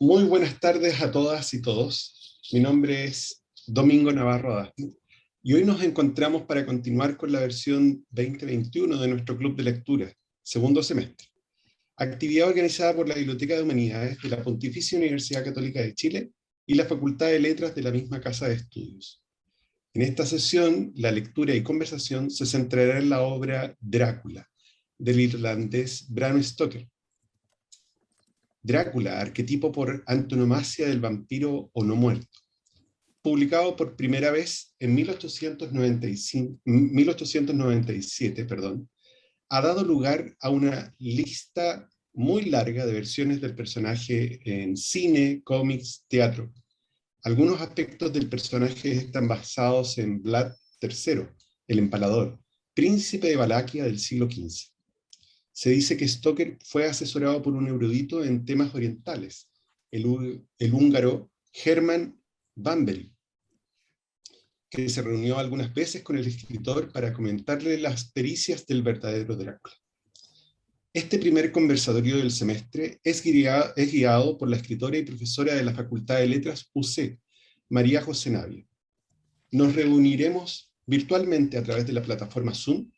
Muy buenas tardes a todas y todos. Mi nombre es Domingo Navarro Adasno y hoy nos encontramos para continuar con la versión 2021 de nuestro club de lectura, segundo semestre. Actividad organizada por la Biblioteca de Humanidades de la Pontificia Universidad Católica de Chile y la Facultad de Letras de la misma Casa de Estudios. En esta sesión, la lectura y conversación se centrará en la obra Drácula, del irlandés Bram Stoker. Drácula, arquetipo por antonomasia del vampiro o no muerto, publicado por primera vez en 1897, ha dado lugar a una lista muy larga de versiones del personaje en cine, cómics, teatro. Algunos aspectos del personaje están basados en Vlad III, el Empalador, príncipe de Valaquia del siglo XV. Se dice que Stoker fue asesorado por un erudito en temas orientales, el húngaro Hermann Bamberg, que se reunió algunas veces con el escritor para comentarle las pericias del verdadero Drácula. Este primer conversatorio del semestre es guiado por la escritora y profesora de la Facultad de Letras UC, María José Navia. Nos reuniremos virtualmente a través de la plataforma Zoom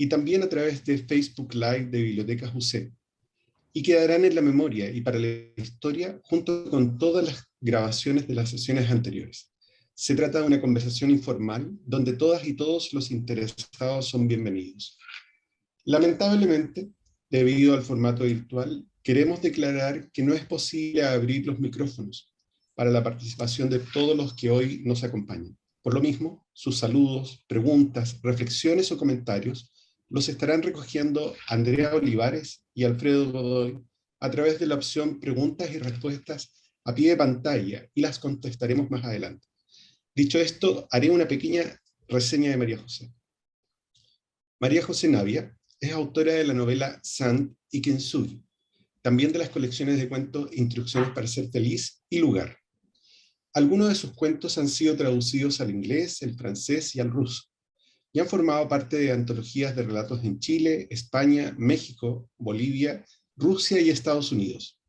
y también a través de Facebook Live de Bibliotecas UC, y quedarán en la memoria y para la historia junto con todas las grabaciones de las sesiones anteriores. Se trata de una conversación informal donde todas y todos los interesados son bienvenidos. Lamentablemente, debido al formato virtual, queremos declarar que no es posible abrir los micrófonos para la participación de todos los que hoy nos acompañan. Por lo mismo, sus saludos, preguntas, reflexiones o comentarios los estarán recogiendo Andrea Olivares y Alfredo Godoy a través de la opción preguntas y respuestas a pie de pantalla y las contestaremos más adelante. Dicho esto, haré una pequeña reseña de María José. María José Navia es autora de la novela Sand y Kintsugi, también de las colecciones de cuentos Instrucciones para ser feliz y Lugar. Algunos de sus cuentos han sido traducidos al inglés, el francés y al ruso, y han formado parte de antologías de relatos en Chile, España, México, Bolivia, Rusia y Estados Unidos.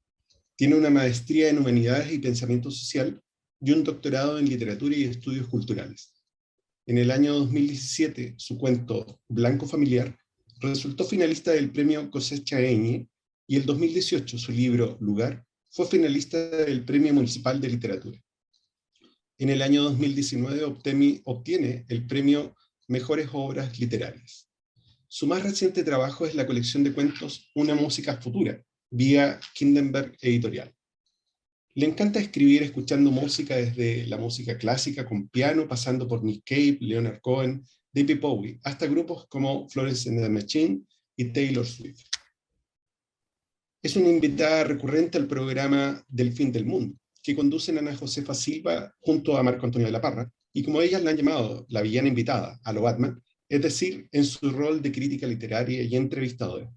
Tiene una maestría en Humanidades y Pensamiento Social y un doctorado en Literatura y Estudios Culturales. En el año 2017, su cuento Blanco Familiar resultó finalista del premio Cosecha Eñe, y el 2018 su libro Lugar fue finalista del Premio Municipal de Literatura. En el año 2019 obtiene el premio Mejores Obras Literarias. Su más reciente trabajo es la colección de cuentos Una Música Futura, vía Kindenberg Editorial. Le encanta escribir escuchando música desde la música clásica con piano, pasando por Nick Cave, Leonard Cohen, David Bowie, hasta grupos como Florence and the Machine y Taylor Swift. Es una invitada recurrente al programa Del Fin del Mundo, que conducen Ana Josefa Silva junto a Marco Antonio de la Parra, y como ellas la han llamado la villana invitada a lo Batman, es decir, en su rol de crítica literaria y entrevistadora.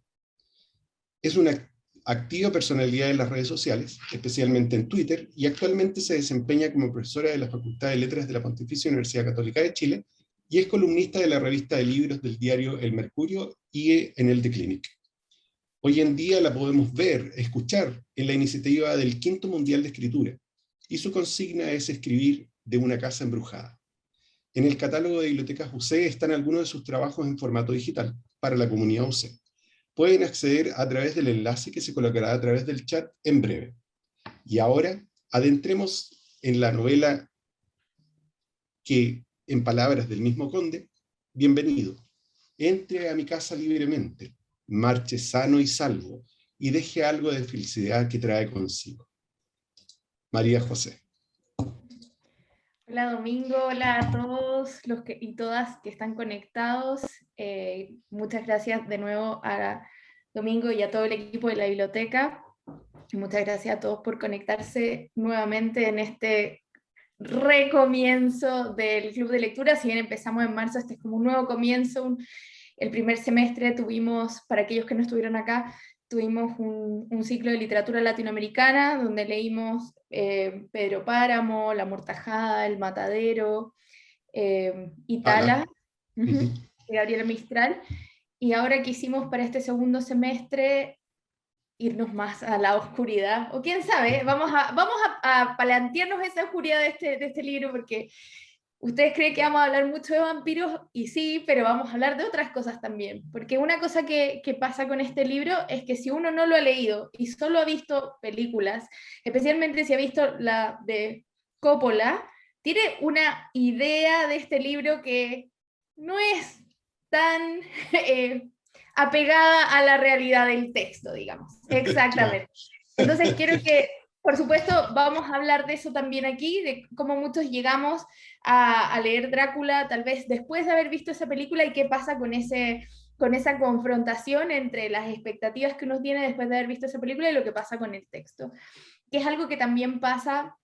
Es una activa personalidad en las redes sociales, especialmente en Twitter, y actualmente se desempeña como profesora de la Facultad de Letras de la Pontificia Universidad Católica de Chile y es columnista de la revista de libros del diario El Mercurio y en el The Clinic. Hoy en día la podemos ver, escuchar en la iniciativa del Quinto Mundial de Escritura, y su consigna es escribir de una casa embrujada. En el catálogo de Bibliotecas UC están algunos de sus trabajos en formato digital para la comunidad UC. Pueden acceder a través del enlace que se colocará a través del chat en breve. Y ahora adentremos en la novela que, en palabras del mismo conde, bienvenido, entre a mi casa libremente, marche sano y salvo, y deje algo de felicidad que trae consigo. María José. Hola Domingo, hola a todos y todas que están conectados. Muchas gracias de nuevo a Domingo y a todo el equipo de la biblioteca. Muchas gracias a todos por conectarse nuevamente en este recomienzo del Club de Lectura. Si bien empezamos en marzo, este es como un nuevo comienzo. El primer semestre tuvimos, para aquellos que no estuvieron acá, tuvimos un ciclo de literatura latinoamericana donde leímos Pedro Páramo, La Mortajada, El Matadero, Itala, de Gabriela Mistral. Y ahora quisimos para este segundo semestre irnos más a la oscuridad, o quién sabe, vamos a plantearnos esa oscuridad de este libro, porque ustedes creen que vamos a hablar mucho de vampiros, y sí, pero vamos a hablar de otras cosas también, porque una cosa que pasa con este libro es que si uno no lo ha leído y solo ha visto películas, especialmente si ha visto la de Coppola, tiene una idea de este libro que no es tan apegada a la realidad del texto, digamos. Claro. Exactamente. Entonces quiero que, por supuesto, vamos a hablar de eso también aquí, de cómo muchos llegamos a leer Drácula tal vez después de haber visto esa película y qué pasa con esa confrontación entre las expectativas que uno tiene después de haber visto esa película y lo que pasa con el texto, que es algo que también pasa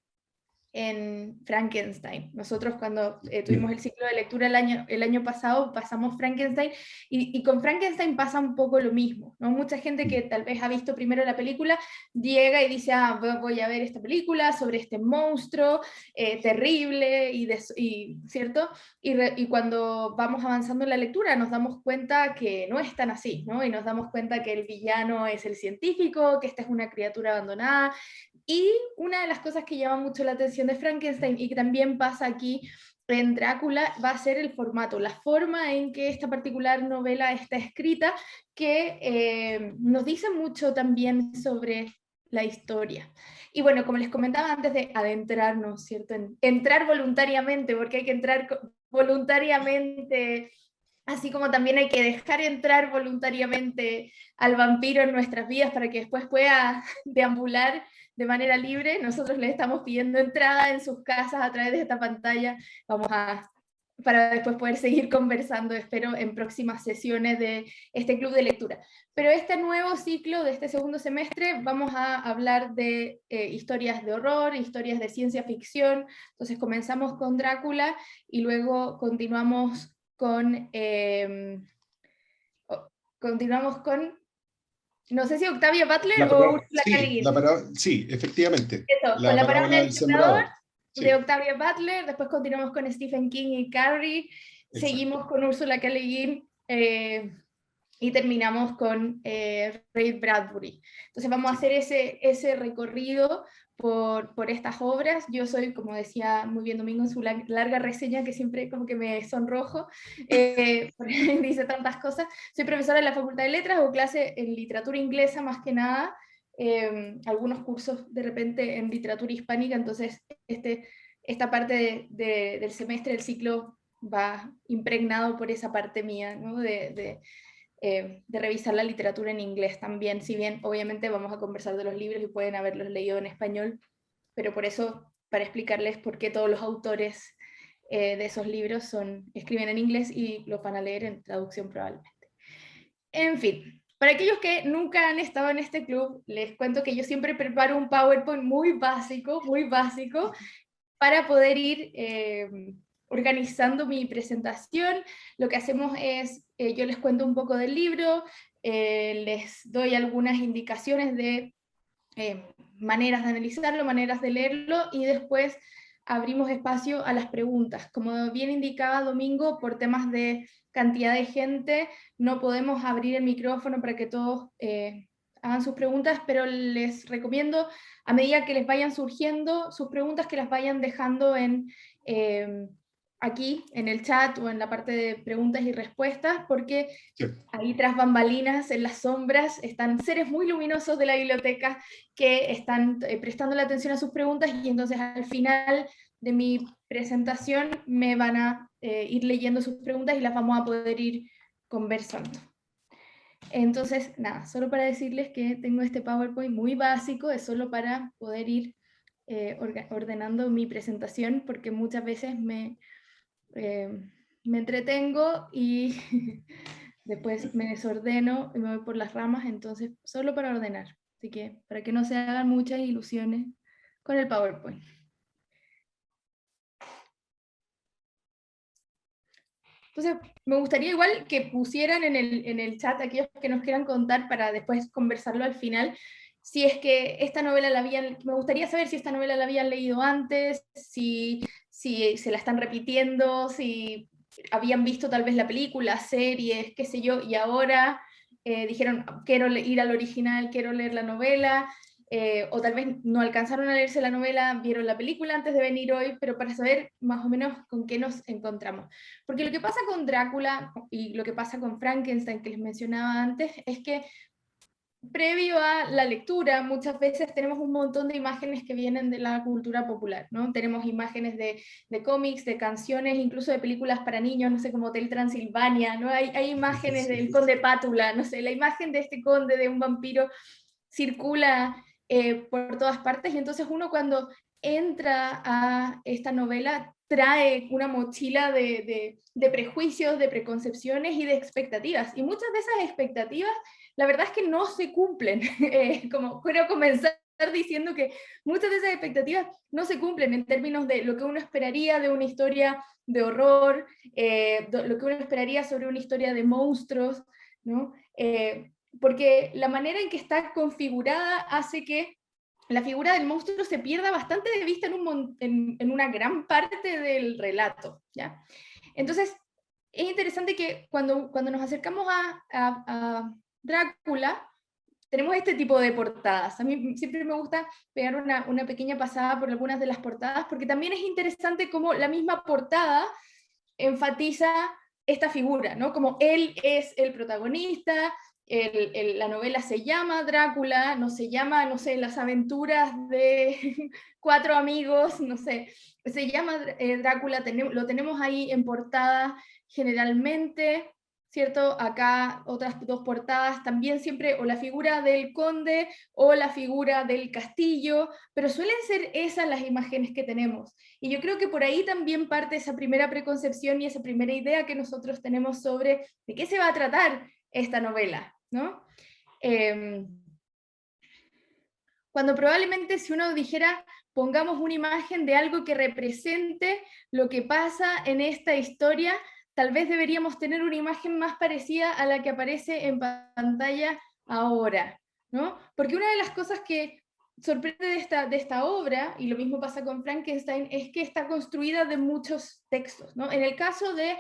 en Frankenstein. Nosotros cuando tuvimos el ciclo de lectura el año pasado pasamos Frankenstein y con Frankenstein pasa un poco lo mismo, ¿no? Mucha gente que tal vez ha visto primero la película llega y dice, ah, voy a ver esta película sobre este monstruo terrible ¿cierto? Y cuando vamos avanzando en la lectura nos damos cuenta que no es tan así, ¿no? Y nos damos cuenta que el villano es el científico, que esta es una criatura abandonada. Y una de las cosas que llama mucho la atención de Frankenstein y que también pasa aquí en Drácula va a ser el formato, la forma en que esta particular novela está escrita, que nos dice mucho también sobre la historia. Y bueno, como les comentaba antes de adentrarnos, ¿cierto? Entrar voluntariamente, porque hay que entrar voluntariamente, así como también hay que dejar entrar voluntariamente al vampiro en nuestras vidas para que después pueda deambular de manera libre. Nosotros les estamos pidiendo entrada en sus casas a través de esta pantalla. Para después poder seguir conversando, espero, en próximas sesiones de este club de lectura. Pero este nuevo ciclo de este segundo semestre vamos a hablar de historias de horror, historias de ciencia ficción. Entonces comenzamos con Drácula y luego continuamos con no sé si Octavia Butler o Ursula K. Le Sí, Guin. sí, efectivamente. Eso, con La la parábola parábola del del sembrador sembrador. de Sí, Octavia Butler, después continuamos con Stephen King y Carrie, exacto. seguimos con Ursula K. Le Guin, y terminamos con Ray Bradbury. Entonces vamos a hacer ese recorrido por estas obras. Yo soy, como decía muy bien Domingo en su larga reseña, que siempre como que me sonrojo, dice tantas cosas. Soy profesora en la Facultad de Letras, hago clase en literatura inglesa más que nada, algunos cursos de repente en literatura hispánica, entonces esta parte del semestre, del ciclo, va impregnado por esa parte mía, ¿no? De revisar la literatura en inglés también, si bien obviamente vamos a conversar de los libros y pueden haberlos leído en español, pero por eso, para explicarles por qué todos los autores de esos libros escriben en inglés y los van a leer en traducción probablemente. En fin, para aquellos que nunca han estado en este club, les cuento que yo siempre preparo un PowerPoint muy básico, para poder ir organizando mi presentación. Lo que hacemos es, yo les cuento un poco del libro, les doy algunas indicaciones de maneras de analizarlo, maneras de leerlo, y después abrimos espacio a las preguntas. Como bien indicaba Domingo, por temas de cantidad de gente, no podemos abrir el micrófono para que todos hagan sus preguntas, pero les recomiendo, a medida que les vayan surgiendo sus preguntas, que las vayan dejando aquí en el chat o en la parte de preguntas y respuestas, porque Sí. ahí tras bambalinas, en las sombras, están seres muy luminosos de la biblioteca que están prestando la atención a sus preguntas, y entonces al final de mi presentación me van a ir leyendo sus preguntas y las vamos a poder ir conversando. Entonces, nada, solo para decirles que tengo este PowerPoint muy básico, es solo para poder ir ordenando mi presentación, porque muchas veces me entretengo y después me desordeno y me voy por las ramas, entonces solo para ordenar. Así que para que no se hagan muchas ilusiones con el PowerPoint. Entonces, me gustaría igual que pusieran en el chat aquellos que nos quieran contar para después conversarlo al final, si es que esta novela me gustaría saber si esta novela la habían leído antes, si se la están repitiendo, si habían visto tal vez la película, series, qué sé yo, y ahora dijeron, quiero ir al original, quiero leer la novela, o tal vez no alcanzaron a leerse la novela, vieron la película antes de venir hoy, pero para saber más o menos con qué nos encontramos. Porque lo que pasa con Drácula y lo que pasa con Frankenstein, que les mencionaba antes, es que previo a la lectura, muchas veces tenemos un montón de imágenes que vienen de la cultura popular, ¿no? Tenemos imágenes de cómics, de canciones, incluso de películas para niños, no sé, como Hotel Transilvania, ¿no? Hay imágenes del Conde Pátula, no sé, la imagen de este conde, de un vampiro, circula por todas partes, y entonces uno cuando entra a esta novela trae una mochila de prejuicios, de preconcepciones y de expectativas, y muchas de esas expectativas la verdad es que no se cumplen. Como quiero comenzar diciendo que muchas de esas expectativas no se cumplen en términos de lo que uno esperaría de una historia de horror, lo que uno esperaría sobre una historia de monstruos, ¿no? Porque la manera en que está configurada hace que la figura del monstruo se pierda bastante de vista en una gran parte del relato, ¿ya? Entonces, es interesante que cuando nos acercamos a Drácula, tenemos este tipo de portadas. A mí siempre me gusta pegar una pequeña pasada por algunas de las portadas, porque también es interesante cómo la misma portada enfatiza esta figura, ¿no? Como él es el protagonista, la novela se llama Drácula, no se llama, no sé, las aventuras de 4 amigos, no sé, se llama Drácula, lo tenemos ahí en portada generalmente, ¿cierto? Acá otras 2 portadas, también siempre o la figura del conde o la figura del castillo, pero suelen ser esas las imágenes que tenemos. Y yo creo que por ahí también parte esa primera preconcepción y esa primera idea que nosotros tenemos sobre de qué se va a tratar esta novela, ¿no? Cuando probablemente si uno dijera, pongamos una imagen de algo que represente lo que pasa en esta historia, tal vez deberíamos tener una imagen más parecida a la que aparece en pantalla ahora, ¿no? Porque una de las cosas que sorprende de esta obra, y lo mismo pasa con Frankenstein, es que está construida de muchos textos, ¿no? En el caso de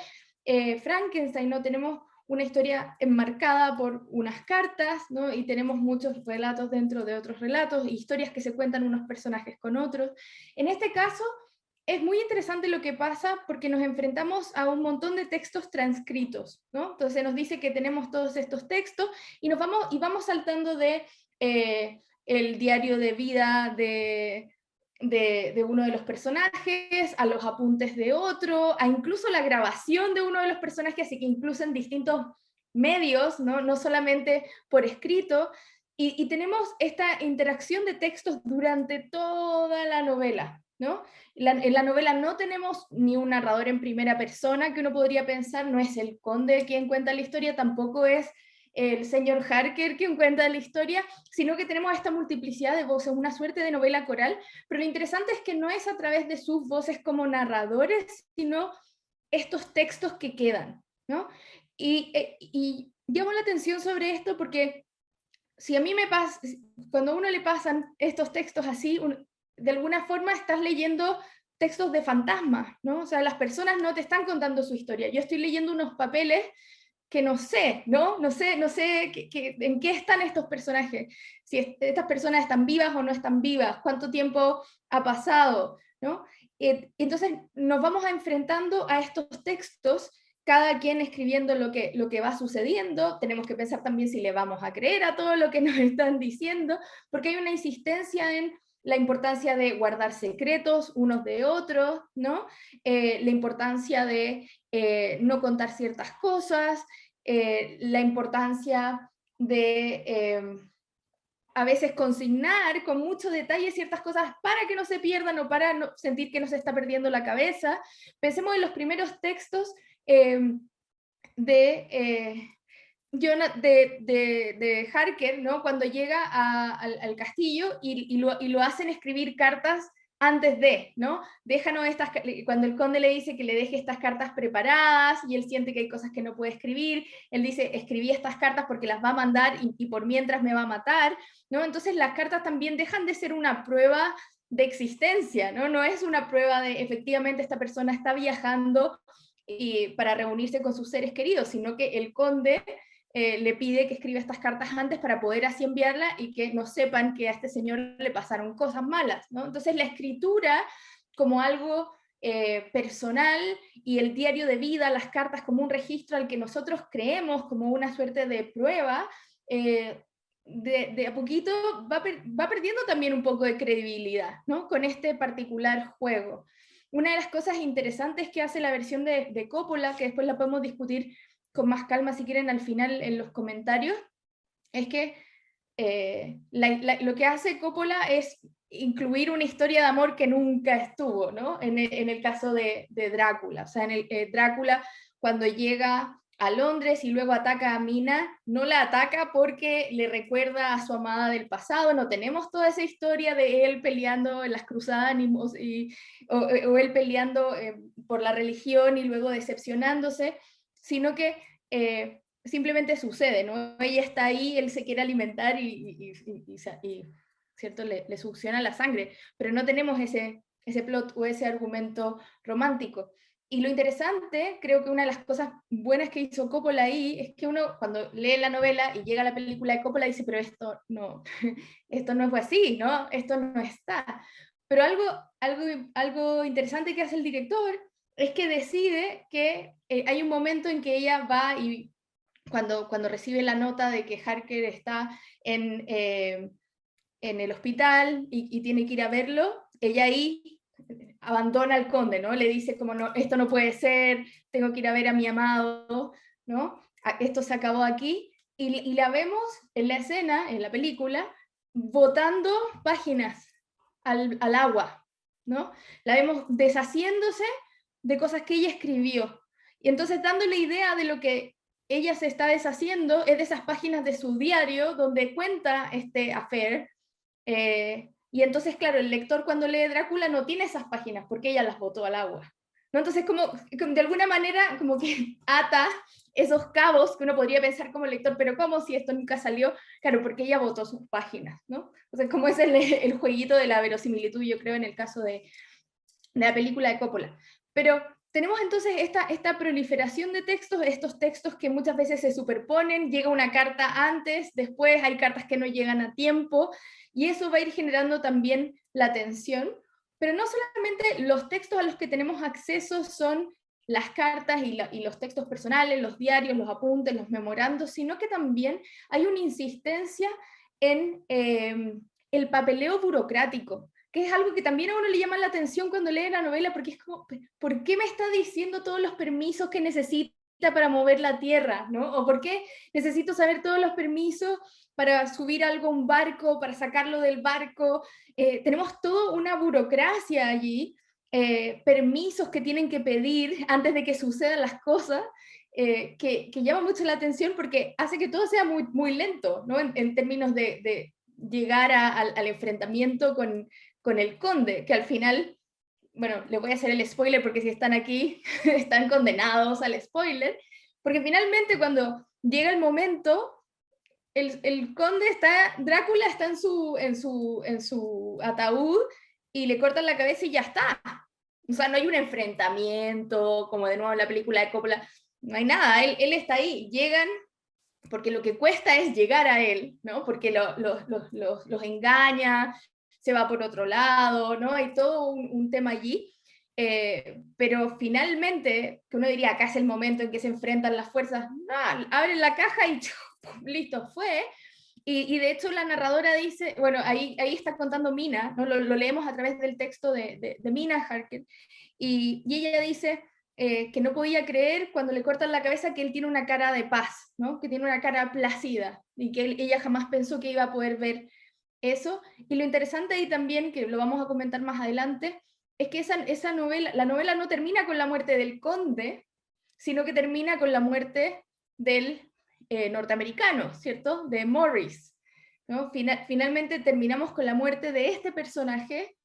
Frankenstein, ¿no? Tenemos una historia enmarcada por unas cartas, ¿no? Y tenemos muchos relatos dentro de otros relatos, historias que se cuentan unos personajes con otros. En este caso, es muy interesante lo que pasa porque nos enfrentamos a un montón de textos transcritos, ¿no? Entonces nos dice que tenemos todos estos textos y vamos saltando de el diario de vida de uno de los personajes, a los apuntes de otro, a incluso la grabación de uno de los personajes, así que incluso en distintos medios, no solamente por escrito, y tenemos esta interacción de textos durante toda la novela, ¿no? En la novela no tenemos ni un narrador en primera persona que uno podría pensar, no es el conde quien cuenta la historia, tampoco es el señor Harker quien cuenta la historia, sino que tenemos esta multiplicidad de voces, una suerte de novela coral, pero lo interesante es que no es a través de sus voces como narradores, sino estos textos que quedan, ¿no? Y llamo la atención sobre esto porque si a mí me pasa, cuando a uno le pasan estos textos así, de alguna forma estás leyendo textos de fantasmas, ¿no? O sea, las personas no te están contando su historia. Yo estoy leyendo unos papeles que no sé, ¿no? No sé en qué están estos personajes, si estas personas están vivas o no están vivas, cuánto tiempo ha pasado, ¿no? Entonces nos vamos enfrentando a estos textos, cada quien escribiendo lo que va sucediendo, tenemos que pensar también si le vamos a creer a todo lo que nos están diciendo, porque hay una insistencia en la importancia de guardar secretos unos de otros, ¿no? La importancia de no contar ciertas cosas, la importancia de a veces consignar con mucho detalle ciertas cosas para que no se pierdan o para no sentir que no se está perdiendo la cabeza. Pensemos en los primeros textos de, de Harker, ¿no? Cuando llega al castillo y lo hacen escribir cartas antes de, ¿no? Déjanos cuando el conde le dice que le deje estas cartas preparadas y él siente que hay cosas que no puede escribir, él dice, escribí estas cartas porque las va a mandar y por mientras me va a matar, ¿no? Entonces las cartas también dejan de ser una prueba de existencia, ¿no? No es una prueba de efectivamente esta persona está viajando para reunirse con sus seres queridos, sino que el conde le pide que escriba estas cartas antes para poder así enviarla y que no sepan que a este señor le pasaron cosas malas, ¿no? Entonces la escritura como algo personal y el diario de vida, las cartas como un registro al que nosotros creemos como una suerte de prueba, de a poquito va perdiendo también un poco de credibilidad, ¿no? Con este particular juego. Una de las cosas interesantes que hace la versión de Coppola, que después la podemos discutir con más calma si quieren al final en los comentarios, es que lo que hace Coppola es incluir una historia de amor que nunca estuvo, ¿no? En el caso de Drácula. O sea, en Drácula, cuando llega a Londres y luego ataca a Mina, no la ataca porque le recuerda a su amada del pasado, no tenemos toda esa historia de él peleando en las cruzadas o él peleando por la religión y luego decepcionándose, sino que simplemente sucede, ¿no? Ella está ahí, él se quiere alimentar y ¿cierto? Le succiona la sangre, pero no tenemos ese plot o ese argumento romántico. Y lo interesante, creo que una de las cosas buenas que hizo Coppola ahí, es que uno cuando lee la novela y llega a la película de Coppola dice, pero esto no, esto no fue así, ¿no? Esto no está. Pero algo interesante que hace el director es que decide que hay un momento en que ella va y cuando recibe la nota de que Harker está en el hospital y tiene que ir a verlo, ella ahí abandona al conde, ¿no? Le dice como, no, esto no puede ser, tengo que ir a ver a mi amado, ¿no? Esto se acabó aquí, y la vemos en la escena, en la película, botando páginas al agua, ¿no? La vemos deshaciéndose de cosas que ella escribió, y entonces dándole idea de lo que ella se está deshaciendo es de esas páginas de su diario donde cuenta este affair, y entonces, claro, el lector cuando lee Drácula no tiene esas páginas porque ella las botó al agua, ¿no? Entonces, como de alguna manera, como que ata esos cabos que uno podría pensar como lector, pero ¿cómo si esto nunca salió? Claro, porque ella botó sus páginas, ¿no? O sea, como es el jueguito de la verosimilitud, yo creo, en el caso de la película de Coppola. Pero tenemos entonces esta proliferación de textos, estos textos que muchas veces se superponen, llega una carta antes, después hay cartas que no llegan a tiempo, y eso va a ir generando también la tensión, pero no solamente los textos a los que tenemos acceso son las cartas y los textos personales, los diarios, los apuntes, los memorandos, sino que también hay una insistencia en el papeleo burocrático, que es algo que también a uno le llama la atención cuando lee la novela, porque es como, ¿por qué me está diciendo todos los permisos que necesita para mover la tierra? ¿No? ¿O por qué necesito saber todos los permisos para subir algo a un barco, para sacarlo del barco? Tenemos toda una burocracia allí, permisos que tienen que pedir antes de que sucedan las cosas, que llama mucho la atención porque hace que todo sea muy, muy lento, ¿no? En términos de llegar al enfrentamiento con el conde, que al final, bueno, les voy a hacer el spoiler porque si están aquí están condenados al spoiler, porque finalmente cuando llega el momento, el conde está, Drácula está en su ataúd y le cortan la cabeza y ya está. O sea, no hay un enfrentamiento, como de nuevo en la película de Coppola, no hay nada, él está ahí, llegan, porque lo que cuesta es llegar a él, ¿no? Porque los engaña, se va por otro lado, ¿no? Hay todo un tema allí, pero finalmente, que uno diría, acá es el momento en que se enfrentan las fuerzas, no, abren la caja y listo, fue. Y de hecho la narradora dice, bueno, ahí está contando Mina, ¿no? Lo leemos a través del texto de Mina Harker, y ella dice que no podía creer cuando le cortan la cabeza que él tiene una cara de paz, ¿no? Que tiene una cara plácida, y que ella jamás pensó que iba a poder ver eso. Y lo interesante ahí también, que lo vamos a comentar más adelante, es que esa novela, la novela no termina con la muerte del conde, sino que termina con la muerte del norteamericano, ¿cierto? De Morris, ¿no? Finalmente terminamos con la muerte de este personaje,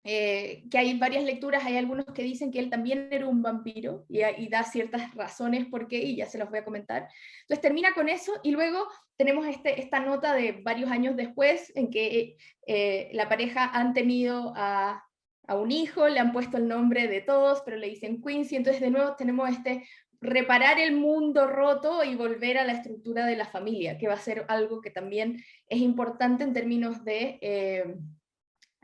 que hay varias lecturas, hay algunos que dicen que él también era un vampiro, y da ciertas razones por qué, y ya se los voy a comentar. Entonces termina con eso, y luego tenemos esta nota de varios años después, en que la pareja han tenido a un hijo, le han puesto el nombre de todos, pero le dicen Quincy, entonces de nuevo tenemos reparar el mundo roto y volver a la estructura de la familia, que va a ser algo que también es importante en términos de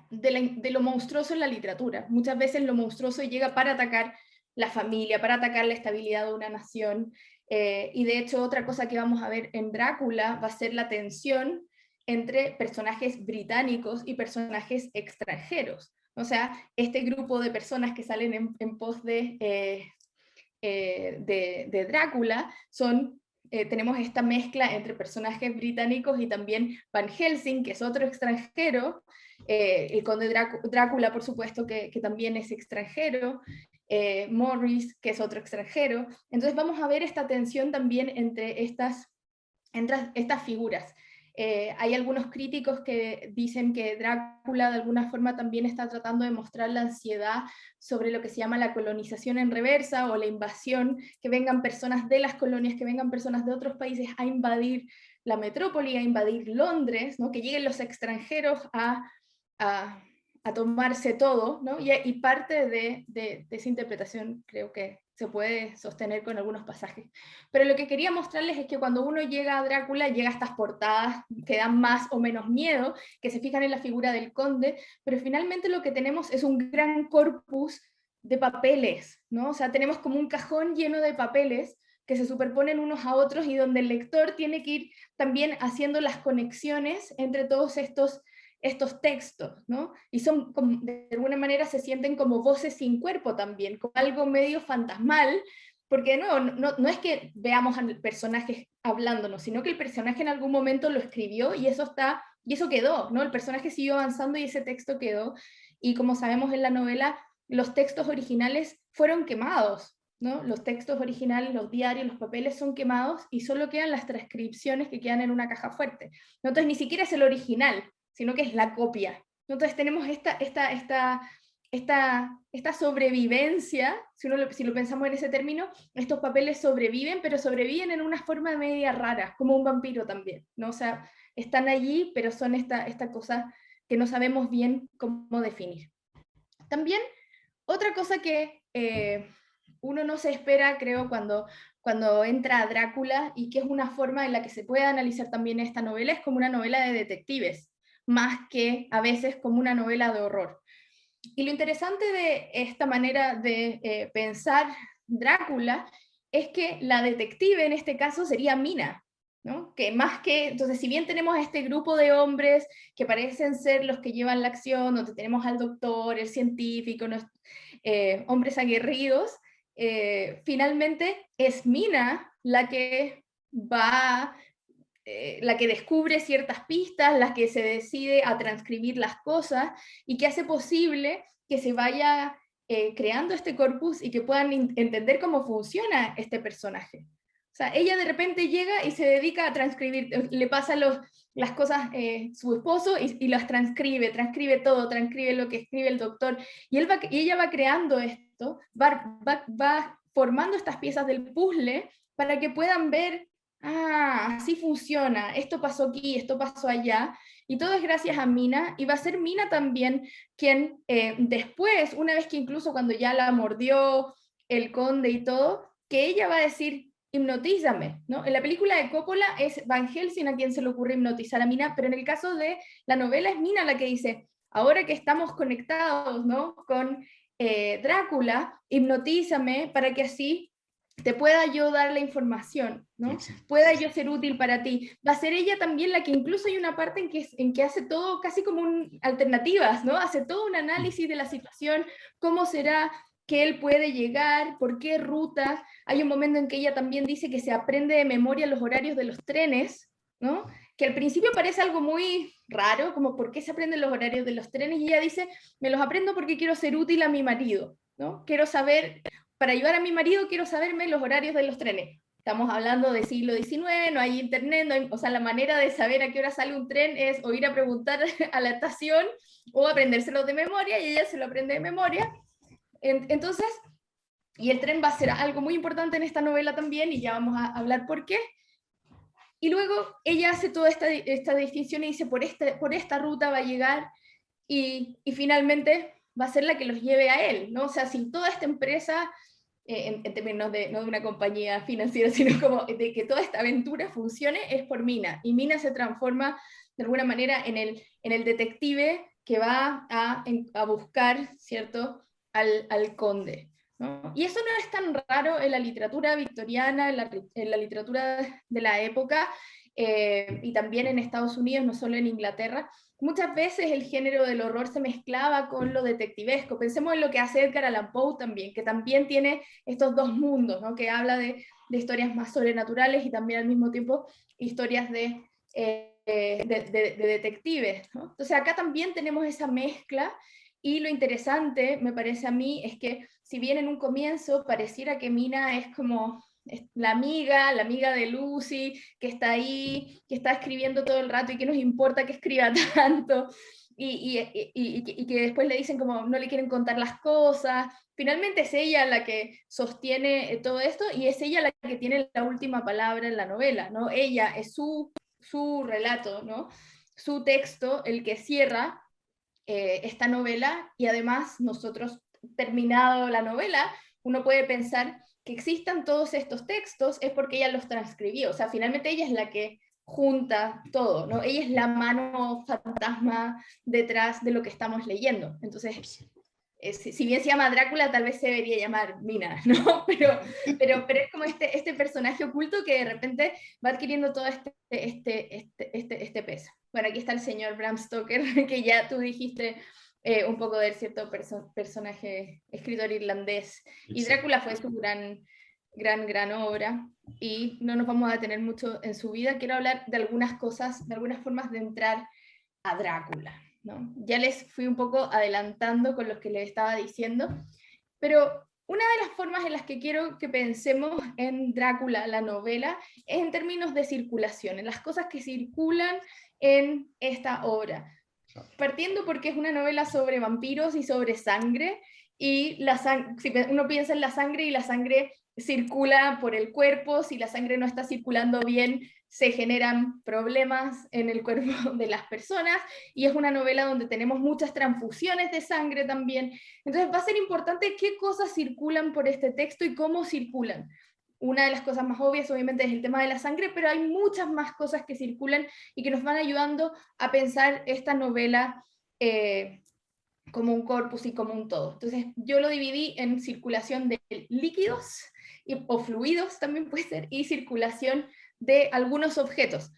lo monstruoso en la literatura. Muchas veces lo monstruoso llega para atacar la familia, para atacar la estabilidad de una nación, y de hecho otra cosa que vamos a ver en Drácula va a ser la tensión entre personajes británicos y personajes extranjeros. O sea, este grupo de personas que salen en pos de Drácula tenemos esta mezcla entre personajes británicos y también Van Helsing, que es otro extranjero, el conde Drácula, por supuesto, que también es extranjero, Morris, que es otro extranjero. Entonces vamos a ver esta tensión también entre estas figuras. Hay algunos críticos que dicen que Drácula de alguna forma también está tratando de mostrar la ansiedad sobre lo que se llama la colonización en reversa o la invasión, que vengan personas de las colonias, que vengan personas de otros países a invadir la metrópoli, a invadir Londres, ¿no? Que lleguen los extranjeros a tomarse todo, ¿no? Y parte de esa interpretación creo que se puede sostener con algunos pasajes. Pero lo que quería mostrarles es que cuando uno llega a Drácula, llega a estas portadas que dan más o menos miedo, que se fijan en la figura del conde, pero finalmente lo que tenemos es un gran corpus de papeles, ¿no? O sea, tenemos como un cajón lleno de papeles que se superponen unos a otros y donde el lector tiene que ir también haciendo las conexiones entre todos estos textos, ¿no? Y son, de alguna manera, se sienten como voces sin cuerpo también, como algo medio fantasmal, porque no es que veamos al personaje hablándonos, sino que el personaje en algún momento lo escribió y eso quedó, ¿no? El personaje siguió avanzando y ese texto quedó, y como sabemos en la novela, los textos originales fueron quemados, ¿no? Los textos originales, los diarios, los papeles son quemados y solo quedan las transcripciones que quedan en una caja fuerte. Entonces ni siquiera es el original, sino que es la copia. Entonces tenemos esta sobrevivencia, si lo pensamos en ese término, estos papeles sobreviven, pero sobreviven en una forma media rara, como un vampiro también, ¿no? O sea, están allí, pero son esta cosa que no sabemos bien cómo definir. También, otra cosa que uno no se espera, creo, cuando entra a Drácula, y que es una forma en la que se puede analizar también esta novela, es como una novela de detectives, más que a veces como una novela de horror. Y lo interesante de esta manera de pensar Drácula es que la detective en este caso sería Mina, ¿no? Que más que, entonces si bien tenemos a este grupo de hombres que parecen ser los que llevan la acción, donde tenemos al doctor, el científico, hombres aguerridos, finalmente es Mina la que la que descubre ciertas pistas, la que se decide a transcribir las cosas y que hace posible que se vaya creando este corpus y que puedan entender cómo funciona este personaje. O sea, ella de repente llega y se dedica a transcribir, le pasa las cosas su esposo y las transcribe todo, transcribe lo que escribe el doctor, y ella va creando esto, va formando estas piezas del puzzle para que puedan ver, así funciona, esto pasó aquí, esto pasó allá, y todo es gracias a Mina, y va a ser Mina también quien después, una vez que incluso cuando ya la mordió el conde y todo, que ella va a decir, hipnotízame, ¿no? En la película de Coppola es Van Helsing a quien se le ocurre hipnotizar a Mina, pero en el caso de la novela es Mina la que dice, ahora que estamos conectados, ¿no? Con Drácula, hipnotízame para que así te pueda yo dar la información, ¿no? Pueda yo ser útil para ti. Va a ser ella también la que incluso hay una parte en que hace todo casi como alternativas, ¿no? Hace todo un análisis de la situación, cómo será que él puede llegar, por qué ruta. Hay un momento en que ella también dice que se aprende de memoria los horarios de los trenes, ¿no? Que al principio parece algo muy raro, como por qué se aprenden los horarios de los trenes, y ella dice, me los aprendo porque quiero ser útil a mi marido, ¿no? Quiero saber, para ayudar a mi marido quiero saberme los horarios de los trenes. Estamos hablando del siglo XIX, no hay internet, o sea, la manera de saber a qué hora sale un tren es o ir a preguntar a la estación o aprendérselo de memoria, y ella se lo aprende de memoria. Entonces, y el tren va a ser algo muy importante en esta novela también, y ya vamos a hablar por qué. Y luego ella hace toda esta distinción y dice, por esta ruta va a llegar, y finalmente va a ser la que los lleve a él, ¿no? O sea, si toda esta empresa en términos de, no de una compañía financiera, sino como de que toda esta aventura funcione, es por Mina. Y Mina se transforma de alguna manera en el detective que va a buscar, ¿cierto?, al conde, ¿no? Y eso no es tan raro en la literatura victoriana, en la literatura de la época, y también en Estados Unidos, no solo en Inglaterra. Muchas veces el género del horror se mezclaba con lo detectivesco. Pensemos en lo que hace Edgar Allan Poe también, que también tiene estos dos mundos, ¿no?, que habla de historias más sobrenaturales y también al mismo tiempo historias de detectives, ¿no? Entonces acá también tenemos esa mezcla, y lo interesante, me parece a mí, es que si bien en un comienzo pareciera que Mina es como la amiga de Lucy, que está ahí, que está escribiendo todo el rato y que nos importa que escriba tanto, y que después le dicen como no le quieren contar las cosas, finalmente es ella la que sostiene todo esto, y es ella la que tiene la última palabra en la novela, ¿no? Ella es su relato, ¿no?, su texto, el que cierra esta novela, y además nosotros, terminado la novela, uno puede pensar que existan todos estos textos es porque ella los transcribió, o sea, finalmente ella es la que junta todo, ¿no? Ella es la mano fantasma detrás de lo que estamos leyendo. Entonces, si bien se llama Drácula, tal vez se debería llamar Mina, ¿no? Pero es como este personaje oculto que de repente va adquiriendo todo este peso. Bueno, aquí está el señor Bram Stoker, que ya tú dijiste un poco del cierto personaje, escritor irlandés. Y Drácula fue su gran obra, y no nos vamos a detener mucho en su vida. Quiero hablar de algunas cosas, de algunas formas de entrar a Drácula, ¿no? Ya les fui un poco adelantando con lo que les estaba diciendo, pero una de las formas en las que quiero que pensemos en Drácula, la novela, es en términos de circulación, en las cosas que circulan en esta obra. Partiendo porque es una novela sobre vampiros y sobre sangre, y si uno piensa en la sangre, y la sangre circula por el cuerpo, si la sangre no está circulando bien, se generan problemas en el cuerpo de las personas, y es una novela donde tenemos muchas transfusiones de sangre también. Entonces va a ser importante qué cosas circulan por este texto y cómo circulan. Una de las cosas más obvias obviamente es el tema de la sangre, pero hay muchas más cosas que circulan y que nos van ayudando a pensar esta novela como un corpus y como un todo. Entonces yo lo dividí en circulación de líquidos o fluidos también puede ser, y circulación de algunos objetos.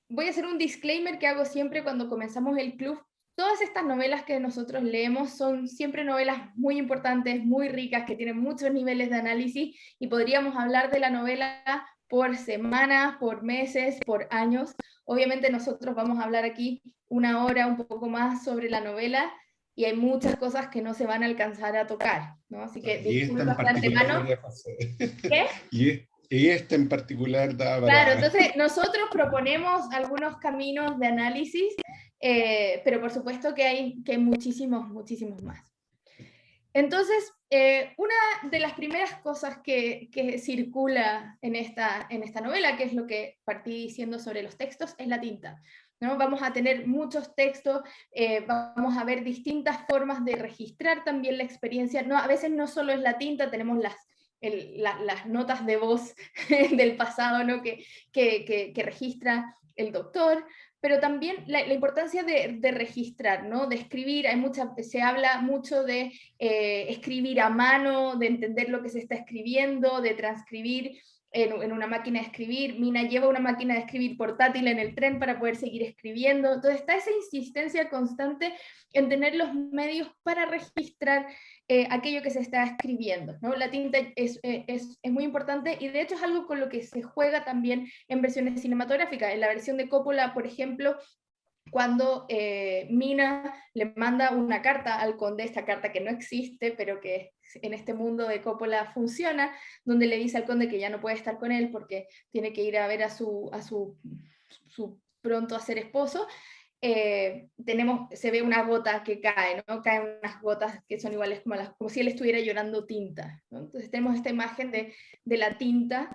Voy a hacer un disclaimer que hago siempre cuando comenzamos el club. Todas estas novelas que nosotros leemos son siempre novelas muy importantes, muy ricas, que tienen muchos niveles de análisis, y podríamos hablar de la novela por semanas, por meses, por años. Obviamente nosotros vamos a hablar aquí una hora, un poco más sobre la novela, y hay muchas cosas que no se van a alcanzar a tocar, ¿no? Así que Y esta en disculpas de particular antemano. daría para hacer. ¿Qué? Y esta en particular da Claro, para... entonces nosotros proponemos algunos caminos de análisis, pero por supuesto que hay muchísimos más. Entonces, una de las primeras cosas que circula en esta novela, que es lo que partí diciendo sobre los textos, es la tinta, ¿no? Vamos a tener muchos textos, vamos a ver distintas formas de registrar también la experiencia. No, a veces no solo es la tinta, tenemos las notas de voz del pasado, ¿no?, que registra el doctor, pero también la importancia de registrar, ¿no?, de escribir. Se habla mucho de escribir a mano, de entender lo que se está escribiendo, de transcribir en una máquina de escribir. Mina lleva una máquina de escribir portátil en el tren para poder seguir escribiendo. Entonces está esa insistencia constante en tener los medios para registrar aquello que se está escribiendo, ¿no? La tinta es muy importante, y de hecho es algo con lo que se juega también en versiones cinematográficas. En la versión de Coppola, por ejemplo, cuando Mina le manda una carta al conde, esta carta que no existe, pero que en este mundo de Coppola funciona, donde le dice al conde que ya no puede estar con él porque tiene que ir a ver a su pronto a ser esposo. Se ve una gota que cae, ¿no? Caen unas gotas que son iguales como si él estuviera llorando tinta, ¿no? Entonces tenemos esta imagen de la tinta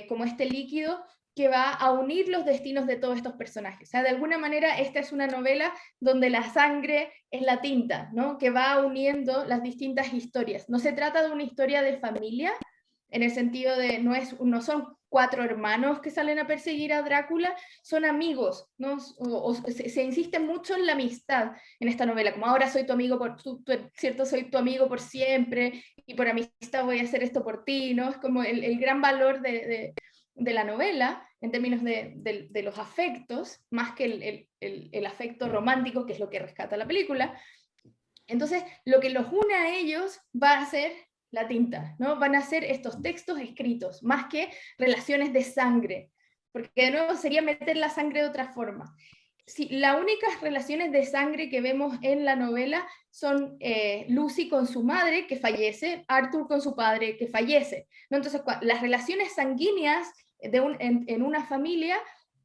como este líquido que va a unir los destinos de todos estos personajes. O sea, de alguna manera esta es una novela donde la sangre es la tinta, ¿no? Que va uniendo las distintas historias. No se trata de una historia de familia, en el sentido de no son 4 hermanos que salen a perseguir a Drácula, son amigos, ¿no? Se insiste mucho en la amistad en esta novela, como ahora soy tu amigo, ¿cierto? Soy tu amigo por siempre, y por amistad voy a hacer esto por ti, ¿no? Es como el gran valor de la novela, en términos de los afectos, más que el afecto romántico, que es lo que rescata la película. Entonces, lo que los une a ellos va a ser la tinta, ¿no? Van a ser estos textos escritos, más que relaciones de sangre, porque de nuevo sería meter la sangre de otra forma. Sí, las únicas relaciones de sangre que vemos en la novela son Lucy con su madre, que fallece, Arthur con su padre, que fallece, ¿no? Entonces, las relaciones sanguíneas en una familia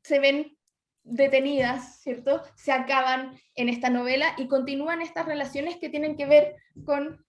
se ven detenidas, ¿cierto? Se acaban en esta novela y continúan estas relaciones que tienen que ver con,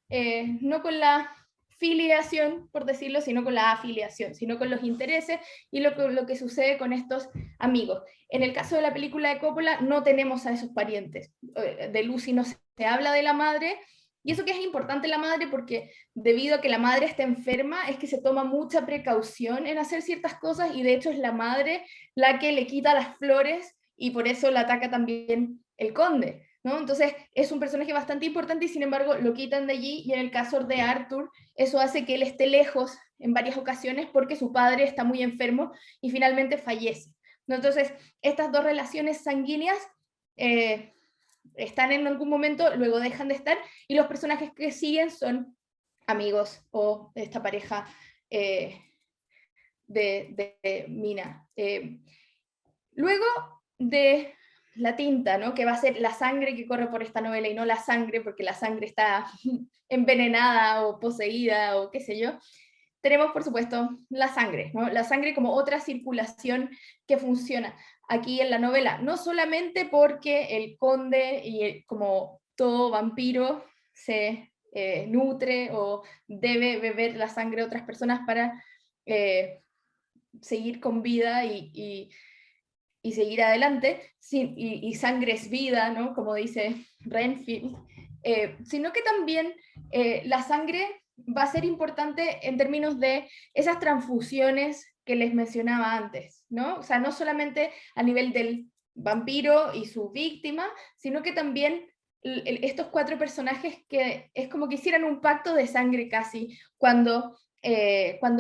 no con la filiación, por decirlo, sino con la afiliación, sino con los intereses y lo que sucede con estos amigos. En el caso de la película de Coppola no tenemos a esos parientes. De Lucy no se habla de la madre, y eso que es importante la madre, porque debido a que la madre está enferma, es que se toma mucha precaución en hacer ciertas cosas, y de hecho es la madre la que le quita las flores, y por eso la ataca también el conde, ¿no? Entonces es un personaje bastante importante, y sin embargo lo quitan de allí, y en el caso de Arthur, eso hace que él esté lejos en varias ocasiones, porque su padre está muy enfermo y finalmente fallece, ¿no? Entonces estas dos relaciones sanguíneas están en algún momento, luego dejan de estar, y los personajes que siguen son amigos o de esta pareja de Mina. Luego de la tinta, ¿no? Que va a ser la sangre que corre por esta novela y no la sangre, porque la sangre está envenenada o poseída o qué sé yo, tenemos, por supuesto, la sangre, ¿no? La sangre como otra circulación que funciona aquí en la novela, no solamente porque el conde, como todo vampiro, se nutre o debe beber la sangre de otras personas para seguir con vida y seguir adelante, y sangre es vida, ¿no? Como dice Renfield, sino que también la sangre va a ser importante en términos de esas transfusiones que les mencionaba antes, ¿no? O sea, no solamente a nivel del vampiro y su víctima, sino que también estos 4 personajes que es como que hicieran un pacto de sangre casi cuando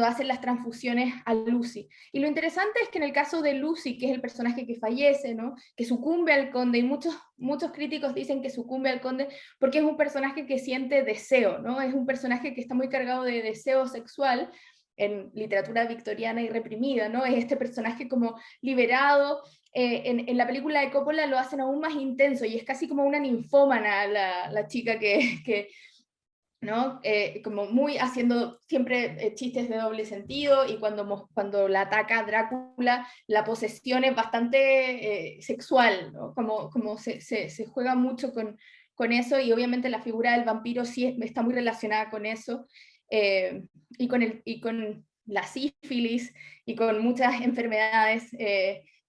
hacen las transfusiones a Lucy. Y lo interesante es que en el caso de Lucy, que es el personaje que fallece, ¿no? Que sucumbe al conde, y muchos críticos dicen que sucumbe al conde porque es un personaje que siente deseo, ¿no? Es un personaje que está muy cargado de deseo sexual en literatura victoriana y reprimida, ¿no? Es este personaje como liberado. En la película de Coppola lo hacen aún más intenso, y es casi como una ninfómana la chica que ¿no? Como muy haciendo siempre chistes de doble sentido, y cuando la ataca Drácula, la posesión es bastante sexual, ¿no? Como se juega mucho con eso, y obviamente la figura del vampiro sí está muy relacionada con eso, y con la sífilis, y con muchas enfermedades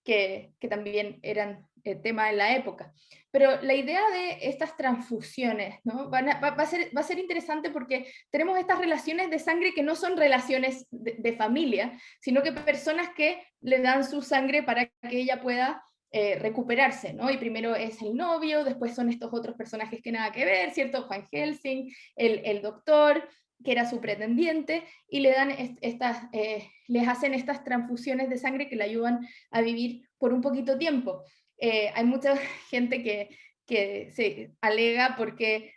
que también eran tema en la época. Pero la idea de estas transfusiones, ¿no? va a ser interesante, porque tenemos estas relaciones de sangre que no son relaciones de familia, sino que personas que le dan su sangre para que ella pueda recuperarse, ¿no? Y primero es el novio, después son estos otros personajes que nada que ver, ¿cierto? Van Helsing, el doctor, que era su pretendiente, y le dan les hacen estas transfusiones de sangre que le ayudan a vivir por un poquito tiempo. Hay mucha gente que se alega porque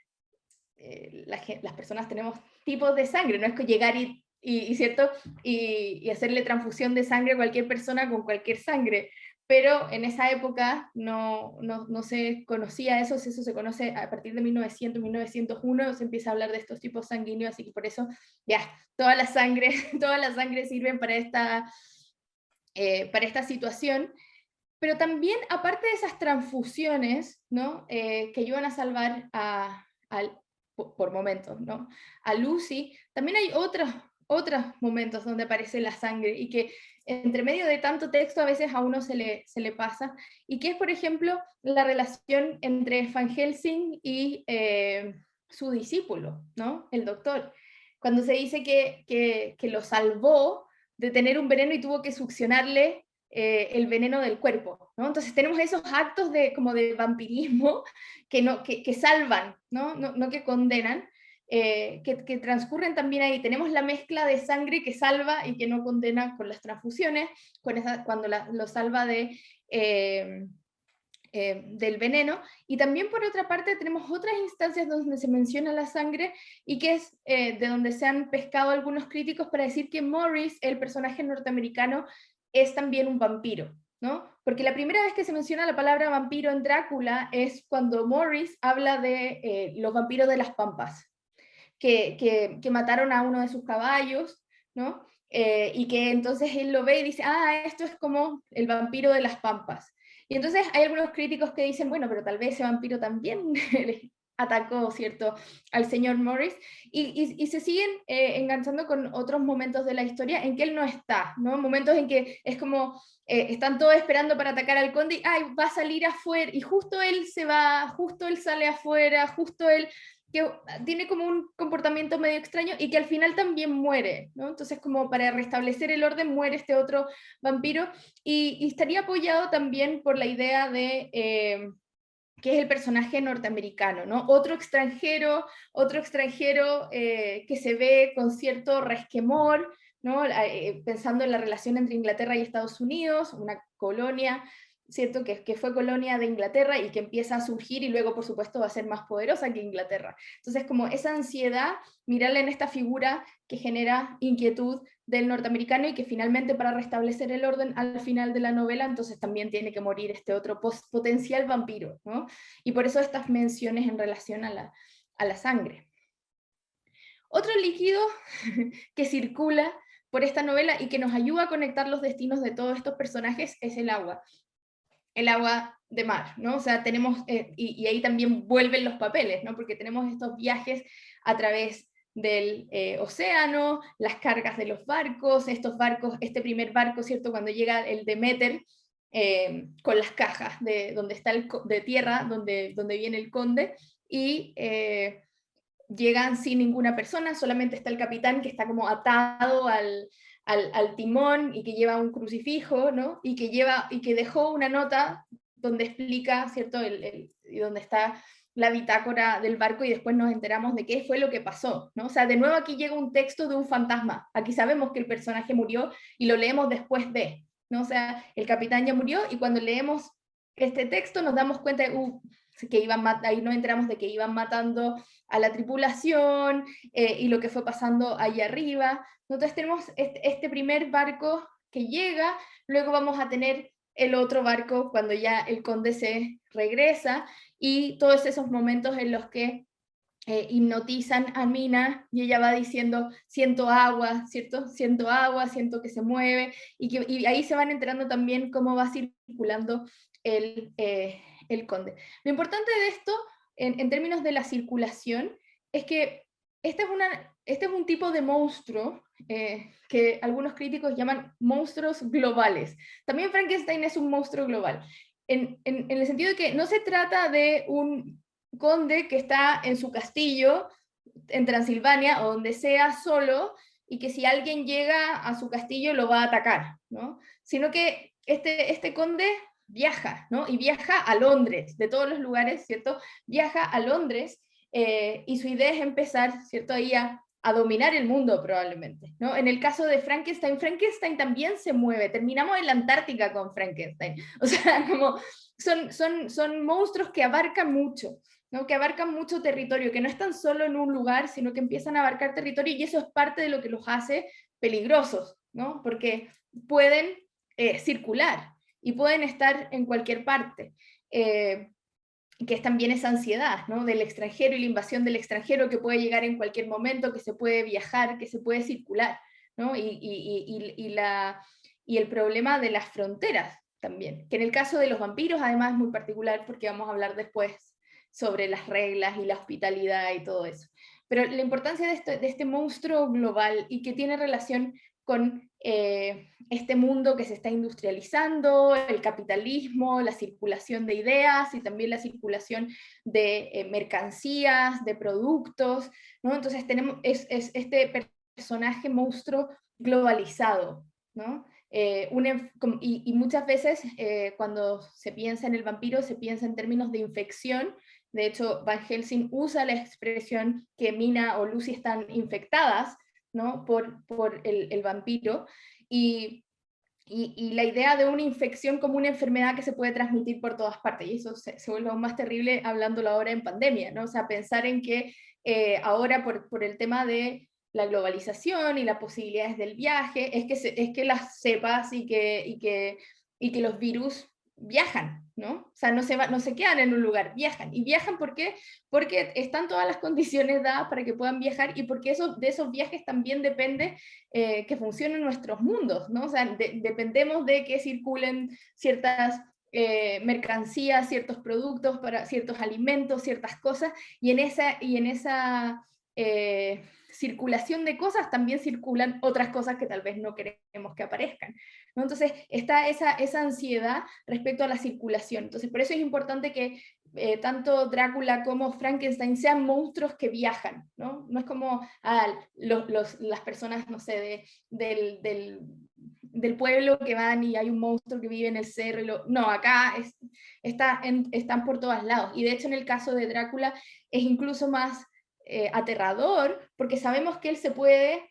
las personas tenemos tipos de sangre, no es que llegar ¿cierto? Y hacerle transfusión de sangre a cualquier persona con cualquier sangre, pero en esa época no se conocía eso se conoce a partir de 1900, 1901, se empieza a hablar de estos tipos sanguíneos, así que por eso ya, toda la sangre sirven para esta situación. Pero también, aparte de esas transfusiones, ¿no? Que ayudan a salvar por momentos, ¿no? A Lucy, también hay otros momentos donde aparece la sangre y que entre medio de tanto texto a veces a uno se le pasa, y que es, por ejemplo, la relación entre Van Helsing y su discípulo, ¿no? El doctor. Cuando se dice que lo salvó de tener un veneno y tuvo que succionarle el veneno del cuerpo, ¿no? Entonces tenemos esos actos como de vampirismo que salvan, ¿no? No que condenan, que transcurren también ahí. Tenemos la mezcla de sangre que salva y que no condena con las transfusiones, cuando lo salva del veneno, y también por otra parte tenemos otras instancias donde se menciona la sangre y que es de donde se han pescado algunos críticos para decir que Morris, el personaje norteamericano, es también un vampiro, ¿no? Porque la primera vez que se menciona la palabra vampiro en Drácula es cuando Morris habla de los vampiros de las Pampas, que mataron a uno de sus caballos, ¿no? Y que entonces él lo ve y dice, esto es como el vampiro de las Pampas. Y entonces hay algunos críticos que dicen, bueno, pero tal vez ese vampiro también atacó, ¿cierto?, al señor Morris, y se siguen enganchando con otros momentos de la historia en que él no está, ¿no? Momentos en que es como, están todos esperando para atacar al conde, y va a salir afuera, y justo él se va, justo él sale afuera, justo él que tiene como un comportamiento medio extraño y que al final también muere, ¿no? Entonces, como para restablecer el orden, muere este otro vampiro, y estaría apoyado también por la idea de que es el personaje norteamericano, ¿no? Otro extranjero que se ve con cierto resquemor, ¿no? Pensando en la relación entre Inglaterra y Estados Unidos, una colonia, ¿cierto? Que fue colonia de Inglaterra y que empieza a surgir y luego, por supuesto, va a ser más poderosa que Inglaterra. Entonces, como esa ansiedad, mirarla en esta figura que genera inquietud del norteamericano y que finalmente, para restablecer el orden al final de la novela, entonces también tiene que morir este otro potencial vampiro, ¿no? Y por eso estas menciones en relación a la sangre. Otro líquido que circula por esta novela y que nos ayuda a conectar los destinos de todos estos personajes es el agua de mar, ¿no? O sea, tenemos, y ahí también vuelven los papeles, ¿no? Porque tenemos estos viajes a través del océano, las cargas de los barcos, estos barcos, este primer barco, ¿cierto? Cuando llega el Demeter, con las cajas donde está de tierra, donde viene el conde, y llegan sin ninguna persona, solamente está el capitán que está como atado al timón y que lleva un crucifijo, ¿no? Y que dejó una nota donde explica, ¿cierto? Y donde está la bitácora del barco, y después nos enteramos de qué fue lo que pasó, ¿no? O sea, de nuevo aquí llega un texto de un fantasma. Aquí sabemos que el personaje murió y lo leemos después de, ¿no? O sea, el capitán ya murió y cuando leemos este texto nos damos cuenta de que ahí nos enteramos de que iban matando a la tripulación y lo que fue pasando allá arriba. Entonces tenemos este primer barco que llega, luego vamos a tener el otro barco cuando ya el conde se regresa, y todos esos momentos en los que hipnotizan a Mina y ella va diciendo, siento agua, ¿cierto? Siento agua, siento que se mueve, y ahí se van enterando también cómo va circulando el conde. Lo importante de esto, en términos de la circulación, es que este es un tipo de monstruo que algunos críticos llaman monstruos globales. También Frankenstein es un monstruo global, en el sentido de que no se trata de un conde que está en su castillo en Transilvania o donde sea solo, y que si alguien llega a su castillo lo va a atacar, ¿no? Sino que este conde viaja, ¿no? Y viaja a Londres, de todos los lugares, ¿cierto? Viaja a Londres, y su idea es empezar, ¿cierto? Ahí a dominar el mundo probablemente, ¿no? En el caso de Frankenstein, Frankenstein también se mueve, terminamos en la Antártica con Frankenstein, o sea, como son monstruos que abarcan mucho, ¿no? Que abarcan mucho territorio, que no están solo en un lugar, sino que empiezan a abarcar territorio, y eso es parte de lo que los hace peligrosos, ¿no? Porque pueden circular y pueden estar en cualquier parte, que es también esa ansiedad, ¿no? Del extranjero y la invasión del extranjero, que puede llegar en cualquier momento, que se puede viajar, que se puede circular, ¿no? Y el problema de las fronteras también, que en el caso de los vampiros además es muy particular, porque vamos a hablar después sobre las reglas y la hospitalidad y todo eso. Pero la importancia de este monstruo global y que tiene relación con este mundo que se está industrializando, el capitalismo, la circulación de ideas y también la circulación de mercancías, de productos, ¿no? Entonces es este personaje monstruo globalizado, ¿no? Y muchas veces cuando se piensa en el vampiro se piensa en términos de infección. De hecho, Van Helsing usa la expresión que Mina o Lucy están infectadas, ¿no? por el vampiro, y la idea de una infección como una enfermedad que se puede transmitir por todas partes, y eso se vuelve aún más terrible hablándolo ahora en pandemia, ¿no? O sea, pensar en que ahora por el tema de la globalización y las posibilidades del viaje, es que las cepas y que los virus viajan, ¿no? O sea, no se quedan en un lugar, viajan. ¿Y viajan por qué? Porque están todas las condiciones dadas para que puedan viajar y porque de esos viajes también depende que funcionen nuestros mundos, ¿no? O sea, dependemos de que circulen ciertas mercancías, ciertos productos, para ciertos alimentos, ciertas cosas, y en esa circulación de cosas también circulan otras cosas que tal vez no queremos que aparezcan, ¿no? Entonces está esa ansiedad respecto a la circulación. Entonces por eso es importante que tanto Drácula como Frankenstein sean monstruos que viajan, ¿no? No es como las personas, no sé, del pueblo que van y hay un monstruo que vive en el cerro. No, acá están por todos lados. Y de hecho en el caso de Drácula es incluso más aterrador, porque sabemos que él se puede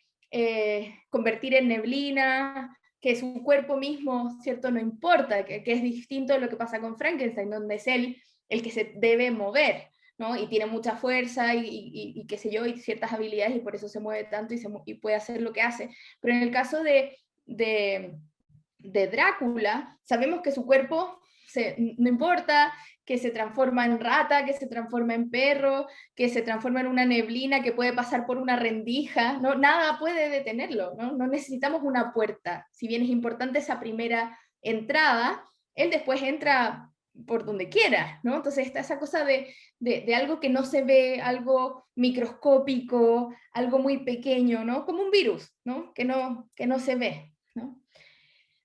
convertir en neblina, que su cuerpo mismo, ¿cierto? No importa, que es distinto de lo que pasa con Frankenstein, donde es él el que se debe mover, ¿no? Y tiene mucha fuerza y qué sé yo, y ciertas habilidades, y por eso se mueve tanto y puede hacer lo que hace. Pero en el caso de Drácula, sabemos que su cuerpo no importa, que se transforma en rata, que se transforma en perro, que se transforma en una neblina, que puede pasar por una rendija, ¿no? Nada puede detenerlo, ¿no? No necesitamos una puerta. Si bien es importante esa primera entrada, él después entra por donde quiera, ¿no? Entonces está esa cosa de algo que no se ve, algo microscópico, algo muy pequeño, ¿no? Como un virus, ¿no? Que no se ve, ¿no?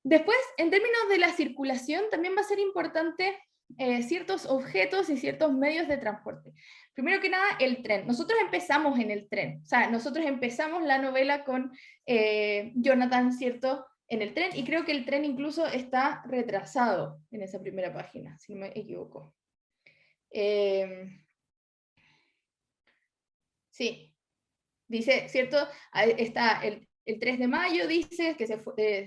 Después, en términos de la circulación, también va a ser importante ciertos objetos y ciertos medios de transporte. Primero que nada, el tren. Nosotros empezamos en el tren, o sea, nosotros empezamos la novela con Jonathan, ¿cierto?, en el tren, y creo que el tren incluso está retrasado en esa primera página, si no me equivoco. Sí, dice, ¿cierto? Está el 3 de mayo, dice, que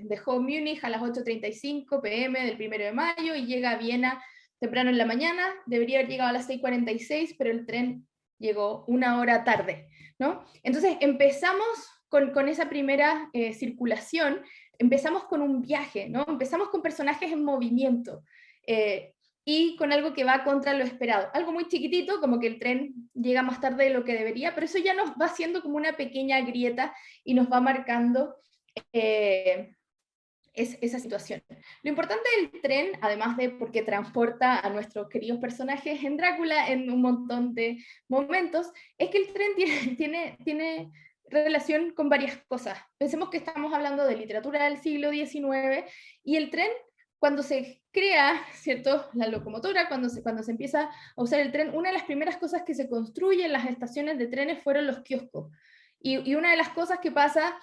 dejó Múnich a las 8:35 p.m. del 1 de mayo y llega a Viena temprano en la mañana. Debería haber llegado a las 6:46, pero el tren llegó una hora tarde, ¿no? Entonces empezamos con esa primera circulación, empezamos con un viaje, ¿no? Empezamos con personajes en movimiento. Y con algo que va contra lo esperado. Algo muy chiquitito, como que el tren llega más tarde de lo que debería, pero eso ya nos va haciendo como una pequeña grieta y nos va marcando esa situación. Lo importante del tren, además de porque transporta a nuestros queridos personajes en Drácula en un montón de momentos, es que el tren tiene relación con varias cosas. Pensemos que estamos hablando de literatura del siglo XIX y el tren, cuando se crea, ¿cierto?, la locomotora, cuando se empieza a usar el tren, una de las primeras cosas que se construye en las estaciones de trenes fueron los kioscos. Y una de las cosas que pasa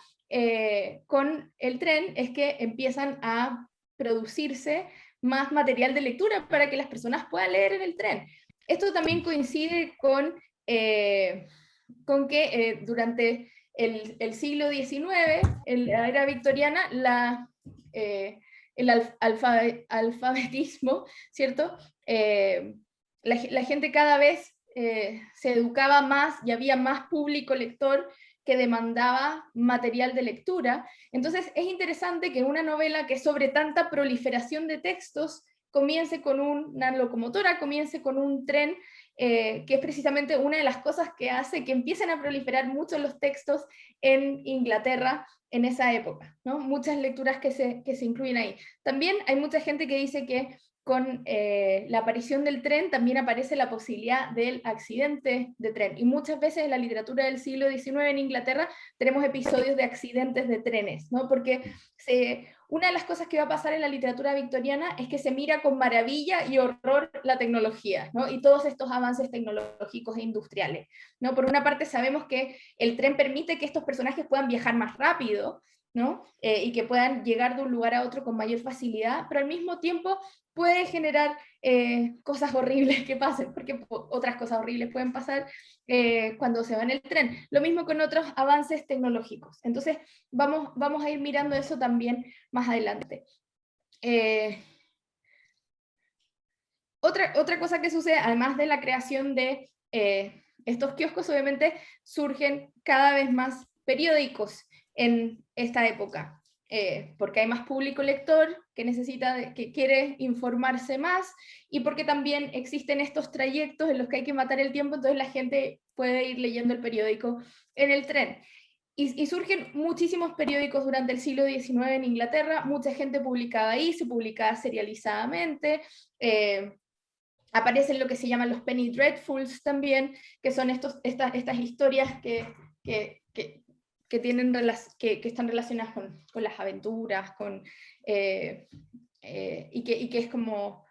con el tren es que empiezan a producirse más material de lectura para que las personas puedan leer en el tren. Esto también coincide con que durante el siglo XIX, en la era victoriana, el alfabetismo, ¿cierto? La gente cada vez se educaba más y había más público lector que demandaba material de lectura. Entonces es interesante que una novela que sobre tanta proliferación de textos comience con una locomotora, comience con un tren, que es precisamente una de las cosas que hace que empiecen a proliferar mucho los textos en Inglaterra en esa época, ¿no? Muchas lecturas que se incluyen ahí. También hay mucha gente que dice que con la aparición del tren también aparece la posibilidad del accidente de tren. Y muchas veces en la literatura del siglo XIX en Inglaterra tenemos episodios de accidentes de trenes, ¿no? Porque una de las cosas que va a pasar en la literatura victoriana es que se mira con maravilla y horror la tecnología, ¿no? Y todos estos avances tecnológicos e industriales, ¿no? Por una parte sabemos que el tren permite que estos personajes puedan viajar más rápido, ¿no? Y que puedan llegar de un lugar a otro con mayor facilidad, pero al mismo tiempo puede generar cosas horribles que pasen, porque otras cosas horribles pueden pasar cuando se va en el tren. Lo mismo con otros avances tecnológicos. Entonces, vamos a ir mirando eso también más adelante. Otra cosa que sucede, además de la creación de estos kioscos, obviamente surgen cada vez más periódicos en esta época. Porque hay más público lector que quiere informarse más, y porque también existen estos trayectos en los que hay que matar el tiempo, entonces la gente puede ir leyendo el periódico en el tren. Y surgen muchísimos periódicos durante el siglo XIX en Inglaterra, mucha gente publicaba ahí, se publicaba serializadamente, aparecen lo que se llaman los Penny Dreadfuls también, que son estas historias que están relacionadas con las aventuras, y que es como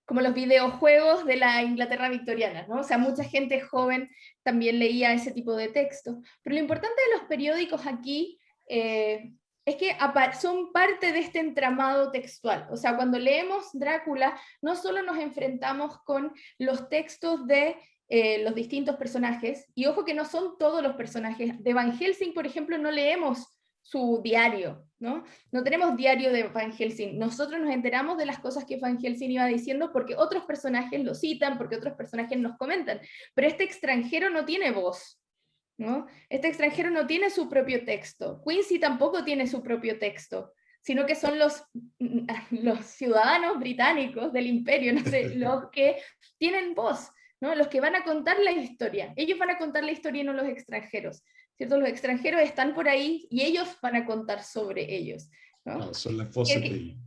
los videojuegos de la Inglaterra victoriana, ¿no? O sea, mucha gente joven también leía ese tipo de textos. Pero lo importante de los periódicos aquí es que son parte de este entramado textual. O sea, cuando leemos Drácula, no solo nos enfrentamos con los textos de los distintos personajes, y ojo que no son todos los personajes. De Van Helsing, por ejemplo, no leemos su diario, ¿no? No tenemos diario de Van Helsing. Nosotros nos enteramos de las cosas que Van Helsing iba diciendo porque otros personajes lo citan, porque otros personajes nos comentan. Pero este extranjero no tiene voz, ¿no? Este extranjero no tiene su propio texto. Quincy tampoco tiene su propio texto, sino que son los ciudadanos británicos del imperio, no sé, los que tienen voz, ¿no? Los que van a contar la historia. Ellos van a contar la historia y no los extranjeros, ¿cierto? Los extranjeros están por ahí y ellos van a contar sobre ellos, ¿no? No, son las voces de ellos.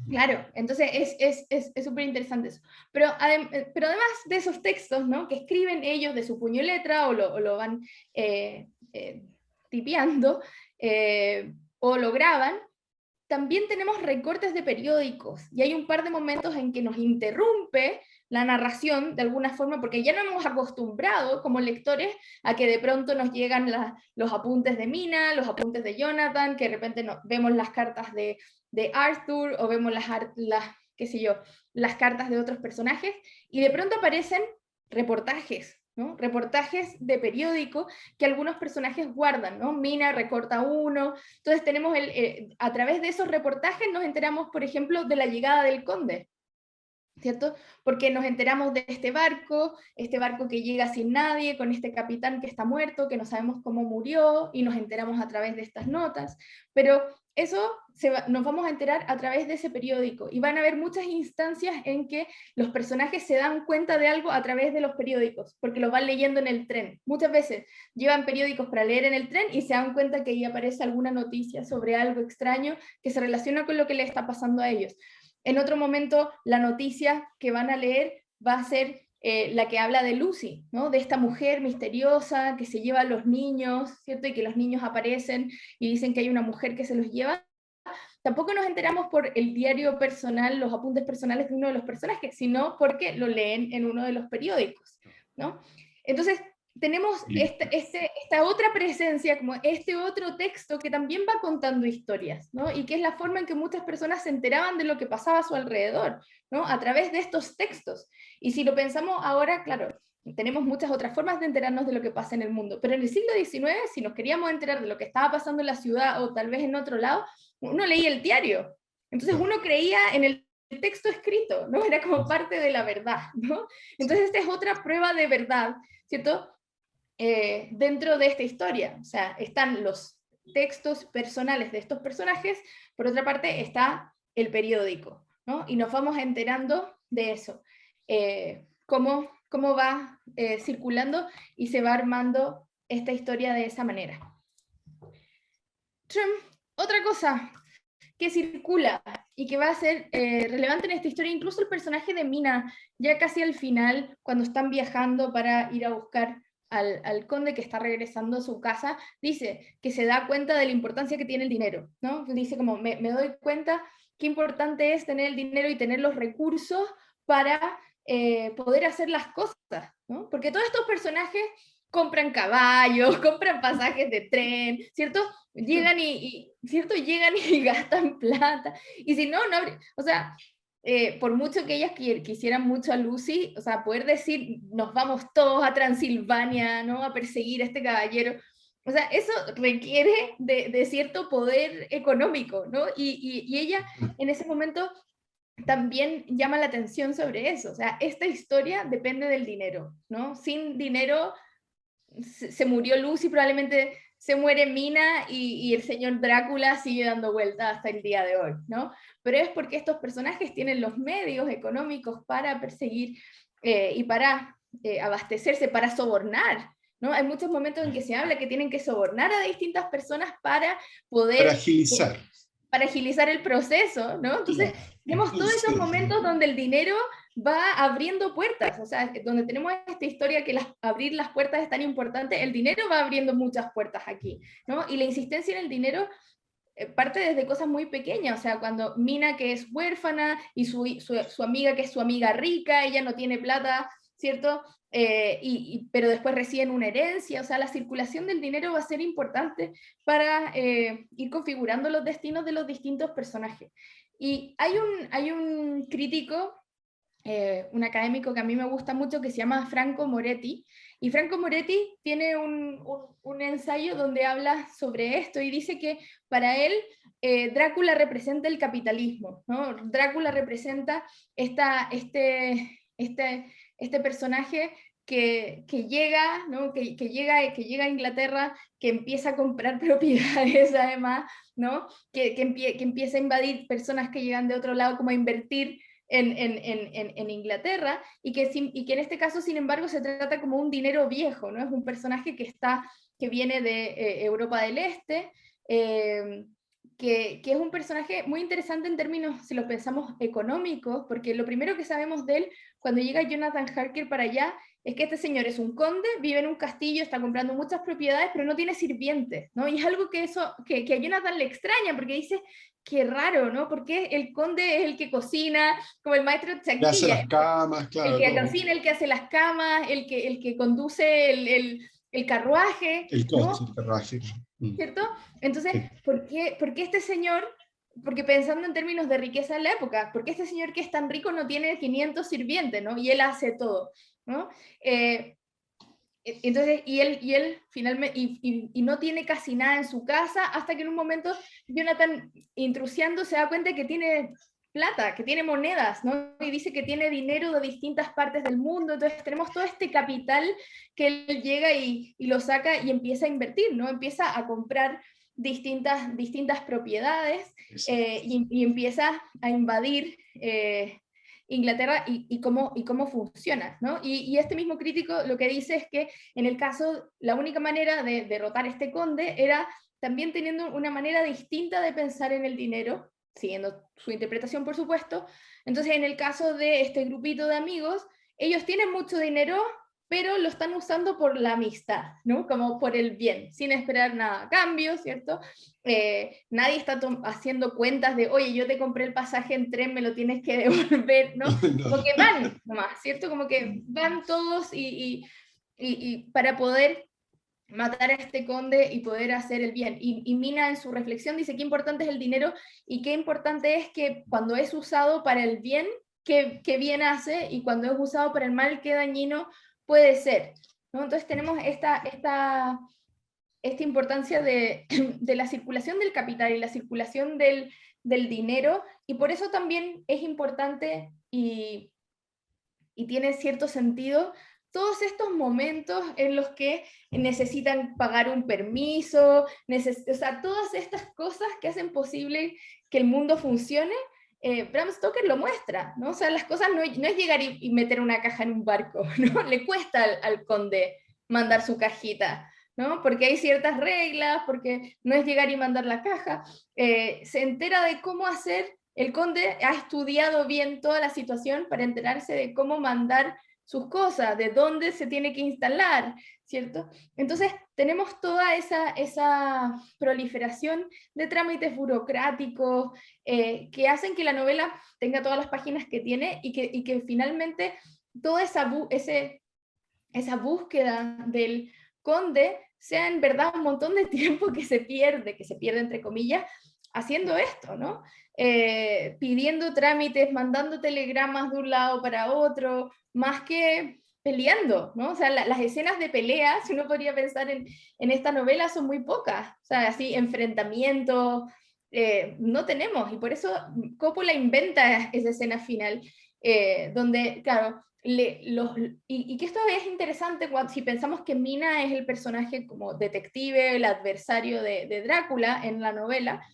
Claro, entonces es súper interesante eso. Pero además de esos textos, ¿no? Que escriben ellos de su puño y letra, o lo van tipeando, o lo graban, también tenemos recortes de periódicos, y hay un par de momentos en que nos interrumpe la narración de alguna forma, porque ya no hemos acostumbrado como lectores a que de pronto nos llegan los apuntes de Mina, los apuntes de Jonathan, que de repente vemos las cartas de Arthur, o vemos qué sé yo, las cartas de otros personajes, y de pronto aparecen reportajes, ¿no? Reportajes de periódico que algunos personajes guardan, ¿no? Mina recorta uno, entonces tenemos a través de esos reportajes nos enteramos, por ejemplo, de la llegada del conde, ¿cierto? Porque nos enteramos de este barco que llega sin nadie, con este capitán que está muerto, que no sabemos cómo murió, y nos enteramos a través de estas notas, pero eso nos vamos a enterar a través de ese periódico, y van a haber muchas instancias en que los personajes se dan cuenta de algo a través de los periódicos, porque los van leyendo en el tren. Muchas veces llevan periódicos para leer en el tren y se dan cuenta que ahí aparece alguna noticia sobre algo extraño que se relaciona con lo que le está pasando a ellos. En otro momento, la noticia que van a leer va a ser la que habla de Lucy, ¿no? De esta mujer misteriosa que se lleva a los niños, ¿cierto? Y que los niños aparecen y dicen que hay una mujer que se los lleva. Tampoco nos enteramos por el diario personal, los apuntes personales de uno de los personajes, sino porque lo leen en uno de los periódicos, ¿no? Entonces, tenemos esta otra presencia, como este otro texto que también va contando historias, ¿no? Y que es la forma en que muchas personas se enteraban de lo que pasaba a su alrededor, ¿no? A través de estos textos. Y si lo pensamos ahora, claro, tenemos muchas otras formas de enterarnos de lo que pasa en el mundo, pero en el siglo XIX, si nos queríamos enterar de lo que estaba pasando en la ciudad o tal vez en otro lado, uno leía el diario. Entonces uno creía en el texto escrito, ¿no? Era como parte de la verdad, ¿no? Entonces esta es otra prueba de verdad, ¿cierto? Dentro de esta historia. O sea, están los textos personales de estos personajes, por otra parte está el periódico, ¿no? Y nos vamos enterando de eso, cómo va circulando y se va armando esta historia de esa manera. Otra cosa que circula y que va a ser relevante en esta historia. Incluso el personaje de Mina, ya casi al final, cuando están viajando para ir a buscar al conde que está regresando a su casa, dice que se da cuenta de la importancia que tiene el dinero, ¿no? Dice como, me doy cuenta qué importante es tener el dinero y tener los recursos para poder hacer las cosas, ¿no? Porque todos estos personajes compran caballos, compran pasajes de tren, ¿cierto? Llegan ¿cierto? Llegan y gastan plata, y si no, no, o sea, por mucho que ellas quisieran mucho a Lucy, o sea, poder decir, nos vamos todos a Transilvania, ¿no? A perseguir a este caballero, o sea, eso requiere de cierto poder económico, ¿no? Y ella en ese momento también llama la atención sobre eso, o sea, esta historia depende del dinero, ¿no? Sin dinero se murió Lucy, probablemente se muere Mina y el señor Drácula sigue dando vueltas hasta el día de hoy, ¿no? Pero es porque estos personajes tienen los medios económicos para perseguir y para abastecerse, para sobornar, ¿no? Hay muchos momentos en que se habla que tienen que sobornar a distintas personas para Para poder... agilizar. para agilizar el proceso, ¿no? Entonces, Claro. tenemos todos esos momentos donde el dinero va abriendo puertas, o sea, donde tenemos esta historia que abrir las puertas es tan importante, el dinero va abriendo muchas puertas aquí, ¿no? Y la insistencia en el dinero parte desde cosas muy pequeñas, o sea, cuando Mina, que es huérfana, y su amiga, que es su amiga rica, ella no tiene plata, ¿cierto? Pero después reciben una herencia, o sea, la circulación del dinero va a ser importante para ir configurando los destinos de los distintos personajes. Y hay un crítico, un académico que a mí me gusta mucho, que se llama Franco Moretti, y Franco Moretti tiene un ensayo donde habla sobre esto y dice que para él Drácula representa el capitalismo, ¿no? Drácula representa este personaje que llega, ¿no? que llega a Inglaterra, que empieza a comprar propiedades además, ¿no? que empieza a invadir personas que llegan de otro lado, como a invertir en Inglaterra, y que en este caso, sin embargo, se trata como un dinero viejo, ¿no? Es un personaje que viene de Europa del Este, eh, que es un personaje muy interesante en términos, si lo pensamos, económicos, porque lo primero que sabemos de él, cuando llega Jonathan Harker para allá, es que este señor es un conde, vive en un castillo, está comprando muchas propiedades, pero no tiene sirvientes, ¿no? Y es algo que a Jonathan le extraña, porque dice, qué raro, ¿no? Porque el conde es el que cocina, como el maestro Le hace Chanquilla, las camas, el claro, que todo. cocina, el que hace las camas, el que conduce el carruaje, El ¿no? coche, el carruaje. ¿Cierto? Entonces, Sí. ¿por qué este señor, porque pensando en términos de riqueza en la época, ¿por qué este señor que es tan rico no tiene 500 sirvientes, ¿no? Y él hace todo, ¿no? Entonces, y él finalmente, y no tiene casi nada en su casa, hasta que en un momento Jonathan, intrusiando, se da cuenta que tiene plata, que tiene monedas, ¿no? Y dice que tiene dinero de distintas partes del mundo. Entonces tenemos todo este capital que él llega y lo saca y empieza a invertir, ¿no? Empieza a comprar distintas propiedades y empieza a invadir Inglaterra y cómo funciona, ¿no? Y este mismo crítico lo que dice es que en el caso, la única manera de derrotar a este conde era también teniendo una manera distinta de pensar en el dinero, siguiendo su interpretación, por supuesto. Entonces, en el caso de este grupito de amigos, ellos tienen mucho dinero, pero lo están usando por la amistad, ¿no? Como por el bien, sin esperar nada a cambio, ¿cierto? Nadie está haciendo cuentas de, oye, yo te compré el pasaje en tren, me lo tienes que devolver, ¿no? No. Como que van nomás, ¿cierto? Como que van todos y para poder matar a este conde y poder hacer el bien. Y Mina en su reflexión dice qué importante es el dinero y qué importante es que cuando es usado para el bien, qué bien hace, y cuando es usado para el mal, qué dañino puede ser, ¿no? Entonces tenemos esta importancia de la circulación del capital y la circulación del dinero, y por eso también es importante y tiene cierto sentido todos estos momentos en los que necesitan pagar un permiso, o sea, todas estas cosas que hacen posible que el mundo funcione. Bram Stoker lo muestra, ¿no? O sea, las cosas no es llegar y meter una caja en un barco, ¿no? Le cuesta al conde mandar su cajita, ¿no? Porque hay ciertas reglas, porque no es llegar y mandar la caja. Se entera de cómo hacer, el conde ha estudiado bien toda la situación para enterarse de cómo mandar sus cosas, de dónde se tiene que instalar, ¿cierto? Entonces tenemos toda esa proliferación de trámites burocráticos que hacen que la novela tenga todas las páginas que tiene y que finalmente toda esa búsqueda del conde sea en verdad un montón de tiempo que se pierde entre comillas, haciendo esto, ¿no? Pidiendo trámites, mandando telegramas de un lado para otro, más que peleando, ¿no? O sea, las escenas de pelea, si uno podría pensar en esta novela, son muy pocas, o sea, así, enfrentamientos, no tenemos, y por eso Coppola inventa esa escena final, donde, claro, y que esto es interesante si pensamos que Mina es el personaje como detective, el adversario de Drácula en la novela.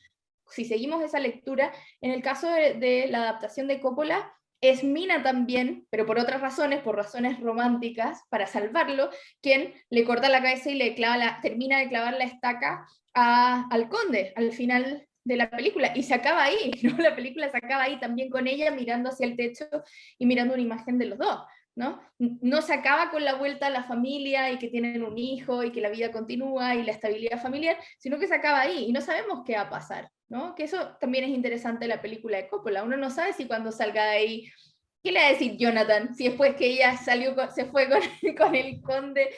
Si seguimos esa lectura, en el caso de la adaptación de Coppola, es Mina también, pero por otras razones, por razones románticas, para salvarlo, quien le corta la cabeza y termina de clavar la estaca al conde al final de la película, y se acaba ahí, ¿no? La película se acaba ahí también con ella mirando hacia el techo y mirando una imagen de los dos, ¿no? No se acaba con la vuelta a la familia y que tienen un hijo y que la vida continúa y la estabilidad familiar, sino que se acaba ahí y no sabemos qué va a pasar, ¿no? Que eso también es interesante de la película de Coppola. Uno no sabe si cuando salga de ahí, ¿qué le va a decir Jonathan? Si después que ella se fue con el conde,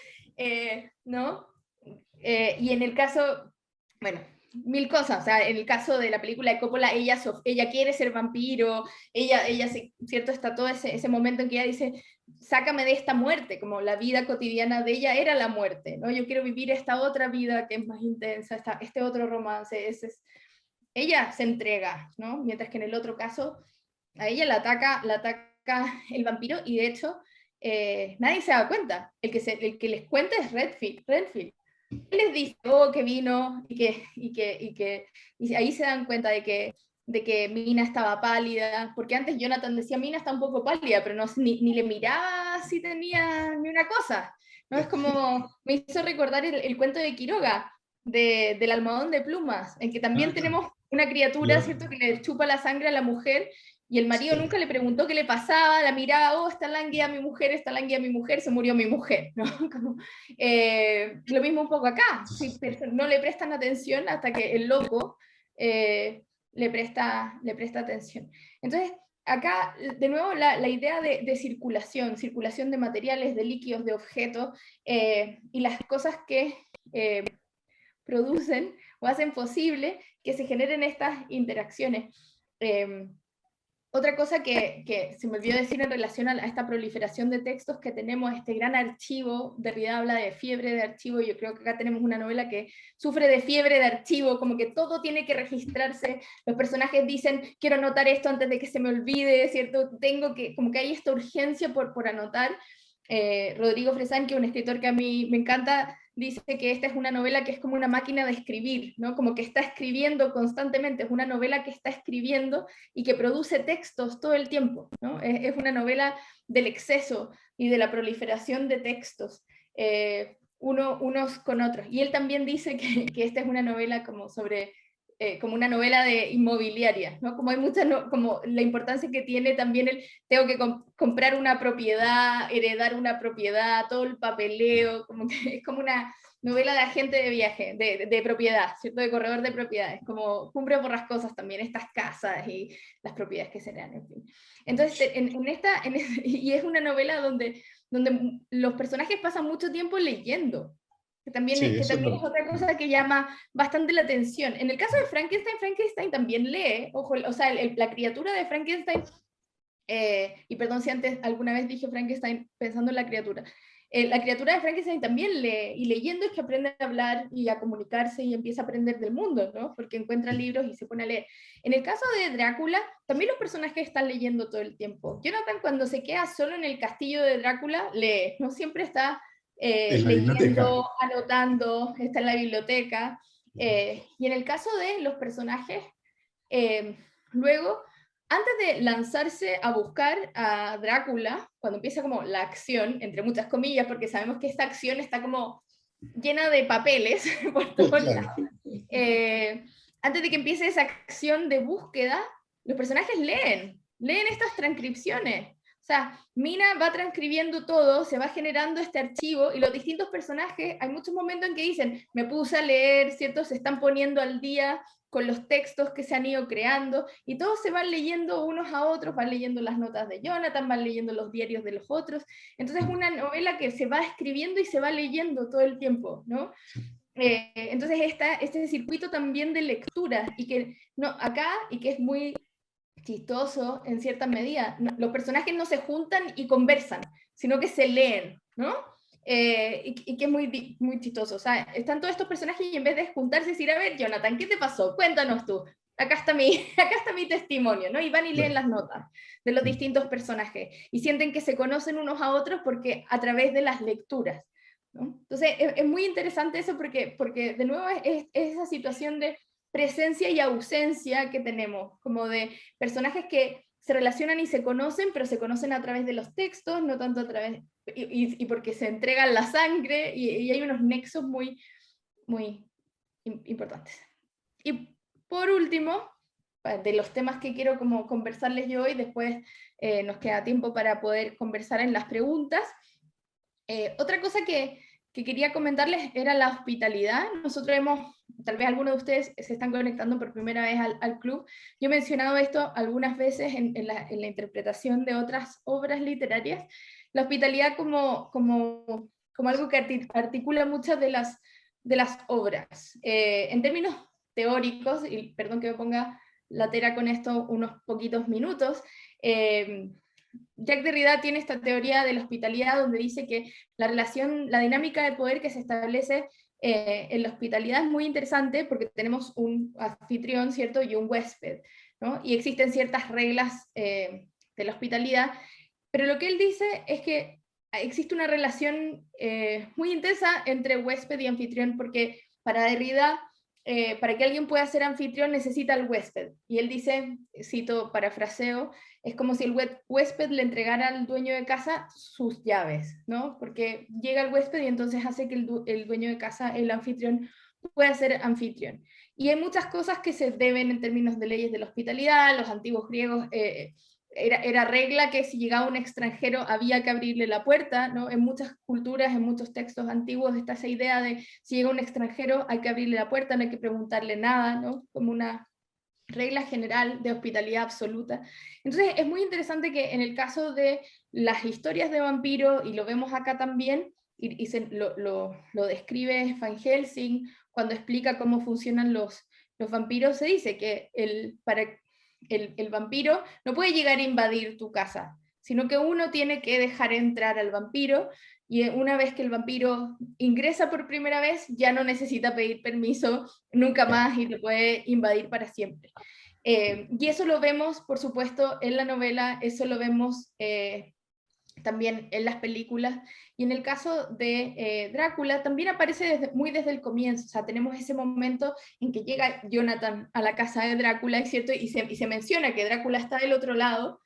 ¿no? Y en el caso, bueno, mil cosas, o sea, en el caso de la película de Coppola, ella quiere ser vampiro, ¿cierto? Está todo ese momento en que ella dice, sácame de esta muerte, como la vida cotidiana de ella era la muerte, ¿no? Yo quiero vivir esta otra vida que es más intensa, este otro romance, ella se entrega, ¿no? Mientras que en el otro caso, a ella la ataca el vampiro, y de hecho, nadie se da cuenta, el que les cuenta es Redfield. Él les dice, oh, que vino, y ahí se dan cuenta de que Mina estaba pálida, porque antes Jonathan decía, Mina está un poco pálida, pero ni le miraba si tenía ni una cosa, ¿no? Es como, me hizo recordar el cuento de Quiroga, del almohadón de plumas, en que también tenemos una criatura, Ya. ¿cierto?, que le chupa la sangre a la mujer, y el marido nunca le preguntó qué le pasaba, la miraba, oh, está lánguida mi mujer, está lánguida mi mujer, se murió mi mujer, ¿no? Como, lo mismo un poco acá, ¿sí? No le prestan atención hasta que el loco le presta atención. Entonces, acá, de nuevo, la idea de circulación de materiales, de líquidos, de objetos, y las cosas que producen o hacen posible que se generen estas interacciones. Otra cosa que se me olvidó decir en relación a esta proliferación de textos que tenemos, este gran archivo, Derrida habla de fiebre de archivo, y yo creo que acá tenemos una novela que sufre de fiebre de archivo, como que todo tiene que registrarse, los personajes dicen, quiero anotar esto antes de que se me olvide, ¿cierto? Como que hay esta urgencia por anotar. Rodrigo Fresán, que es un escritor que a mí me encanta, dice que esta es una novela que es como una máquina de escribir, ¿no? Como que está escribiendo constantemente, es una novela que está escribiendo y que produce textos todo el tiempo, ¿no? Es una novela del exceso y de la proliferación de textos, unos con otros. Y él también dice que esta es una novela como sobre como una novela de inmobiliaria, ¿no? Como hay muchas, como la importancia que tiene también tengo que comprar una propiedad, heredar una propiedad, todo el papeleo, como que es como una novela de agente de viaje, de propiedad, ¿cierto? De corredor de propiedades, como cumbre borrascosas también, estas casas y las propiedades que se dan, en fin. Entonces, y es una novela donde los personajes pasan mucho tiempo leyendo, Sí, que eso es también verdad. es otra cosa que llama bastante la atención. En el caso de Frankenstein también lee, ojo, o sea, la criatura de Frankenstein, y perdón si antes alguna vez dije Frankenstein pensando en la criatura de Frankenstein también lee, y leyendo es que aprende a hablar y a comunicarse y empieza a aprender del mundo, ¿no? Porque encuentra libros y se pone a leer. En el caso de Drácula, también los personajes están leyendo todo el tiempo. Jonathan, cuando se queda solo en el castillo de Drácula, lee, no siempre está En la biblioteca. leyendo, anotando, está en la biblioteca. Y en el caso de los personajes, eh, luego, antes de lanzarse a buscar a Drácula, cuando empieza como la acción, entre muchas comillas, porque sabemos que esta acción está como llena de papeles por todos Claro. lados. Antes de que empiece esa acción de búsqueda, los personajes leen estas transcripciones. O sea, Mina va transcribiendo todo, se va generando este archivo, y los distintos personajes, hay muchos momentos en que dicen, me puse a leer, ¿cierto? Se están poniendo al día con los textos que se han ido creando, y todos se van leyendo unos a otros, van leyendo las notas de Jonathan, van leyendo los diarios de los otros. Entonces es una novela que se va escribiendo y se va leyendo todo el tiempo, ¿no? Entonces este circuito también de lectura, y que no, acá, y que es muy chistoso en cierta medida, los personajes no se juntan y conversan, sino que se leen, ¿no? Y que es muy chistoso. O sea, están todos estos personajes y en vez de juntarse y decir, a ver, Jonathan, ¿qué te pasó? Cuéntanos tú. Acá está mi testimonio, ¿no? Y van y leen las notas de los distintos personajes y sienten que se conocen unos a otros porque a través de las lecturas, ¿no? Entonces es muy interesante eso porque de nuevo es esa situación de presencia y ausencia que tenemos, como de personajes que se relacionan y se conocen, pero se conocen a través de los textos, no tanto a través, y porque se entregan la sangre, y hay unos nexos muy importantes. Y por último, de los temas que quiero como conversarles yo hoy, después nos queda tiempo para poder conversar en las preguntas. Otra cosa que quería comentarles era la hospitalidad. Nosotros tal vez algunos de ustedes se están conectando por primera vez al club. Yo he mencionado esto algunas veces en la interpretación de otras obras literarias. La hospitalidad como algo que articula muchas de las obras. En términos teóricos, y perdón que me ponga latera con esto unos poquitos minutos, Jacques Derrida tiene esta teoría de la hospitalidad donde dice que la dinámica de poder que se establece en la hospitalidad es muy interesante porque tenemos un anfitrión, ¿cierto? Y un huésped, ¿no? Y existen ciertas reglas de la hospitalidad, pero lo que él dice es que existe una relación muy intensa entre huésped y anfitrión, porque para Derrida, para que alguien pueda ser anfitrión necesita al huésped. Y él dice, cito, parafraseo, es como si el huésped le entregara al dueño de casa sus llaves, ¿no? Porque llega el huésped y entonces hace que el dueño de casa, el anfitrión, pueda ser anfitrión. Y hay muchas cosas que se deben en términos de leyes de la hospitalidad. Los antiguos griegos era regla que si llegaba un extranjero había que abrirle la puerta, ¿no? En muchas culturas, en muchos textos antiguos está esa idea de si llega un extranjero hay que abrirle la puerta, no hay que preguntarle nada, ¿no? Como una regla general de hospitalidad absoluta. Entonces es muy interesante que en el caso de las historias de vampiros, y lo vemos acá también, y lo describe Van Helsing cuando explica cómo funcionan los vampiros, se dice que para el vampiro no puede llegar a invadir tu casa, sino que uno tiene que dejar entrar al vampiro, y una vez que el vampiro ingresa por primera vez, ya no necesita pedir permiso nunca más y te puede invadir para siempre. Y eso lo vemos, por supuesto, en la novela, eso lo vemos también en las películas, y en el caso de Drácula también aparece muy desde el comienzo. O sea, tenemos ese momento en que llega Jonathan a la casa de Drácula, ¿cierto? Y se menciona que Drácula está del otro lado,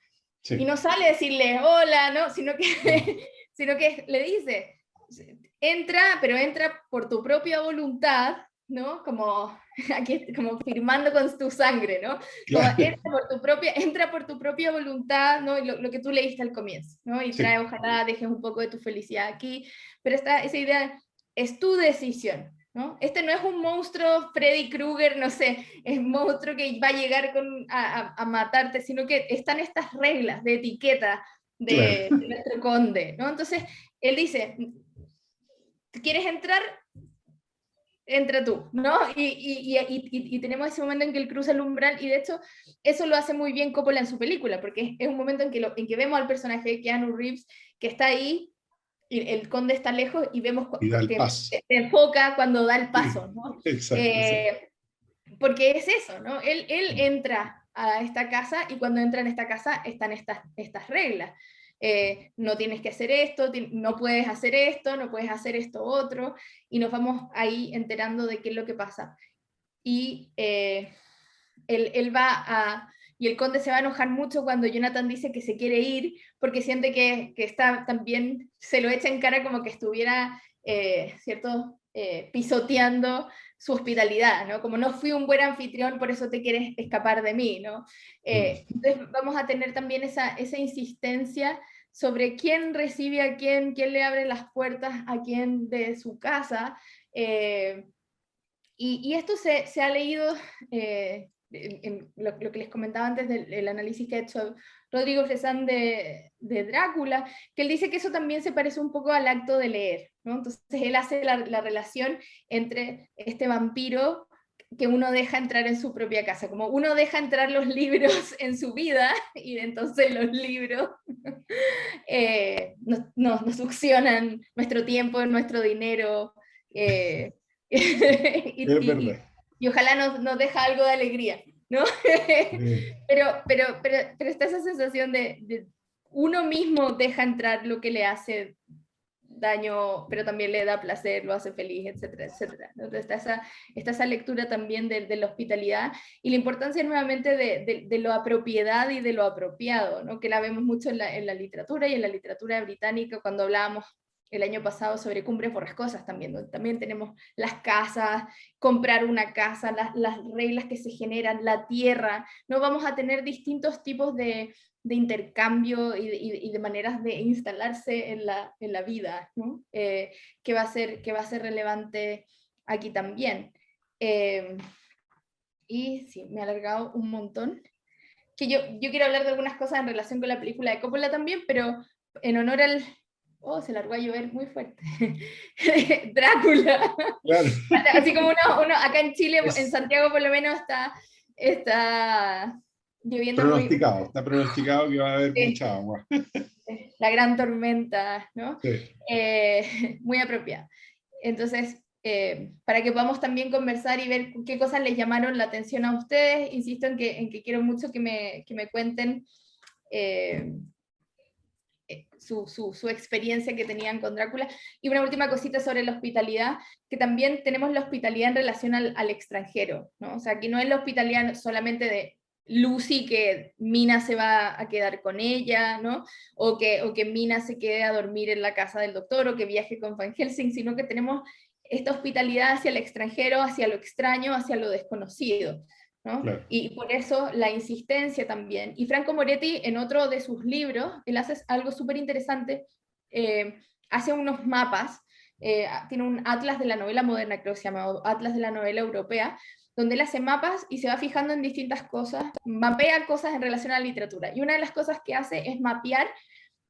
y no sale a decirle hola, ¿no? Sino que le dice, entra, pero entra por tu propia voluntad, ¿no? Como aquí, como firmando con tu sangre, ¿no? Como Claro. entra por tu propia voluntad, ¿no? Lo que tú leíste al comienzo, ¿no? Y trae, ojalá dejes un poco de tu felicidad aquí, pero esa idea es tu decisión, ¿no? Este no es un monstruo Freddy Krueger, no sé, es un monstruo que va a llegar a matarte, sino que están estas reglas de etiqueta de nuestro conde, ¿no? Entonces, él dice, ¿quieres entrar? Entra tú, ¿no? Y tenemos ese momento en que él cruza el umbral, y de hecho eso lo hace muy bien Coppola en su película, porque es un momento en que vemos al personaje de Keanu Reeves que está ahí, y el conde está lejos, y vemos Y da el que paso. se enfoca cuando da el paso, ¿no? Exacto, sí. Porque es eso, ¿no? Él entra a esta casa, y cuando entra en esta casa están estas reglas. No tienes que hacer esto, no puedes hacer esto, no puedes hacer esto otro, y nos vamos ahí enterando de qué es lo que pasa. Y él y el conde se va a enojar mucho cuando Jonathan dice que se quiere ir, porque siente que está también, se lo echa en cara como que estuviera, ¿cierto? pisoteando su hospitalidad, ¿no? Como no fui un buen anfitrión, por eso te quieres escapar de mí, ¿no? Entonces vamos a tener también esa insistencia sobre quién recibe a quién le abre las puertas a quién de su casa, y esto se ha leído en lo que les comentaba antes del análisis que ha hecho Rodrigo Fresán de Drácula, que él dice que eso también se parece un poco al acto de leer, ¿no? Entonces él hace la relación entre este vampiro que uno deja entrar en su propia casa, como uno deja entrar los libros en su vida, y entonces los libros nos succionan nuestro tiempo, nuestro dinero, y, Es verdad. y ojalá nos deja algo de alegría, ¿no? Pero está esa sensación de uno mismo deja entrar lo que le hace daño, pero también le da placer, lo hace feliz, etcétera, etcétera. Entonces está esa lectura también de la hospitalidad y la importancia nuevamente de la apropiedad y de lo apropiado, ¿no? Que la vemos mucho en la literatura y en la literatura británica, cuando hablábamos el año pasado sobre Cumbres Borrascosas también, donde también tenemos las casas, comprar una casa, las reglas que se generan, la tierra, ¿no? Vamos a tener distintos tipos de intercambio y de maneras de instalarse en la vida, ¿no? Que va a ser relevante aquí también. Y sí, me he alargado un montón. Que yo quiero hablar de algunas cosas en relación con la película de Coppola también, pero en honor al... Oh, se largó a llover muy fuerte. Drácula. Claro. Así como uno acá en Chile, en Es Santiago por lo menos está lloviendo muy... está pronosticado que va a haber Sí, mucha agua. la gran tormenta, ¿no? Sí. Muy apropiada. Entonces, para que podamos también conversar y ver qué cosas les llamaron la atención a ustedes, insisto en que quiero mucho que me cuenten su experiencia que tenían con Drácula. Y una última cosita sobre la hospitalidad, que también tenemos la hospitalidad en relación al extranjero, ¿no? O sea, que no es la hospitalidad solamente de Lucy, que Mina se va a quedar con ella, ¿no? O que Mina se quede a dormir en la casa del doctor, o que viaje con Van Helsing, sino que tenemos esta hospitalidad hacia el extranjero, hacia lo extraño, hacia lo desconocido, ¿no? Claro. Y por eso la insistencia también. Y Franco Moretti, en otro de sus libros, él hace algo súper interesante, hace unos mapas, tiene un atlas de la novela moderna, creo que se llama, Atlas de la novela europea, donde él hace mapas y se va fijando en distintas cosas, mapea cosas en relación a la literatura. Y una de las cosas que hace es mapear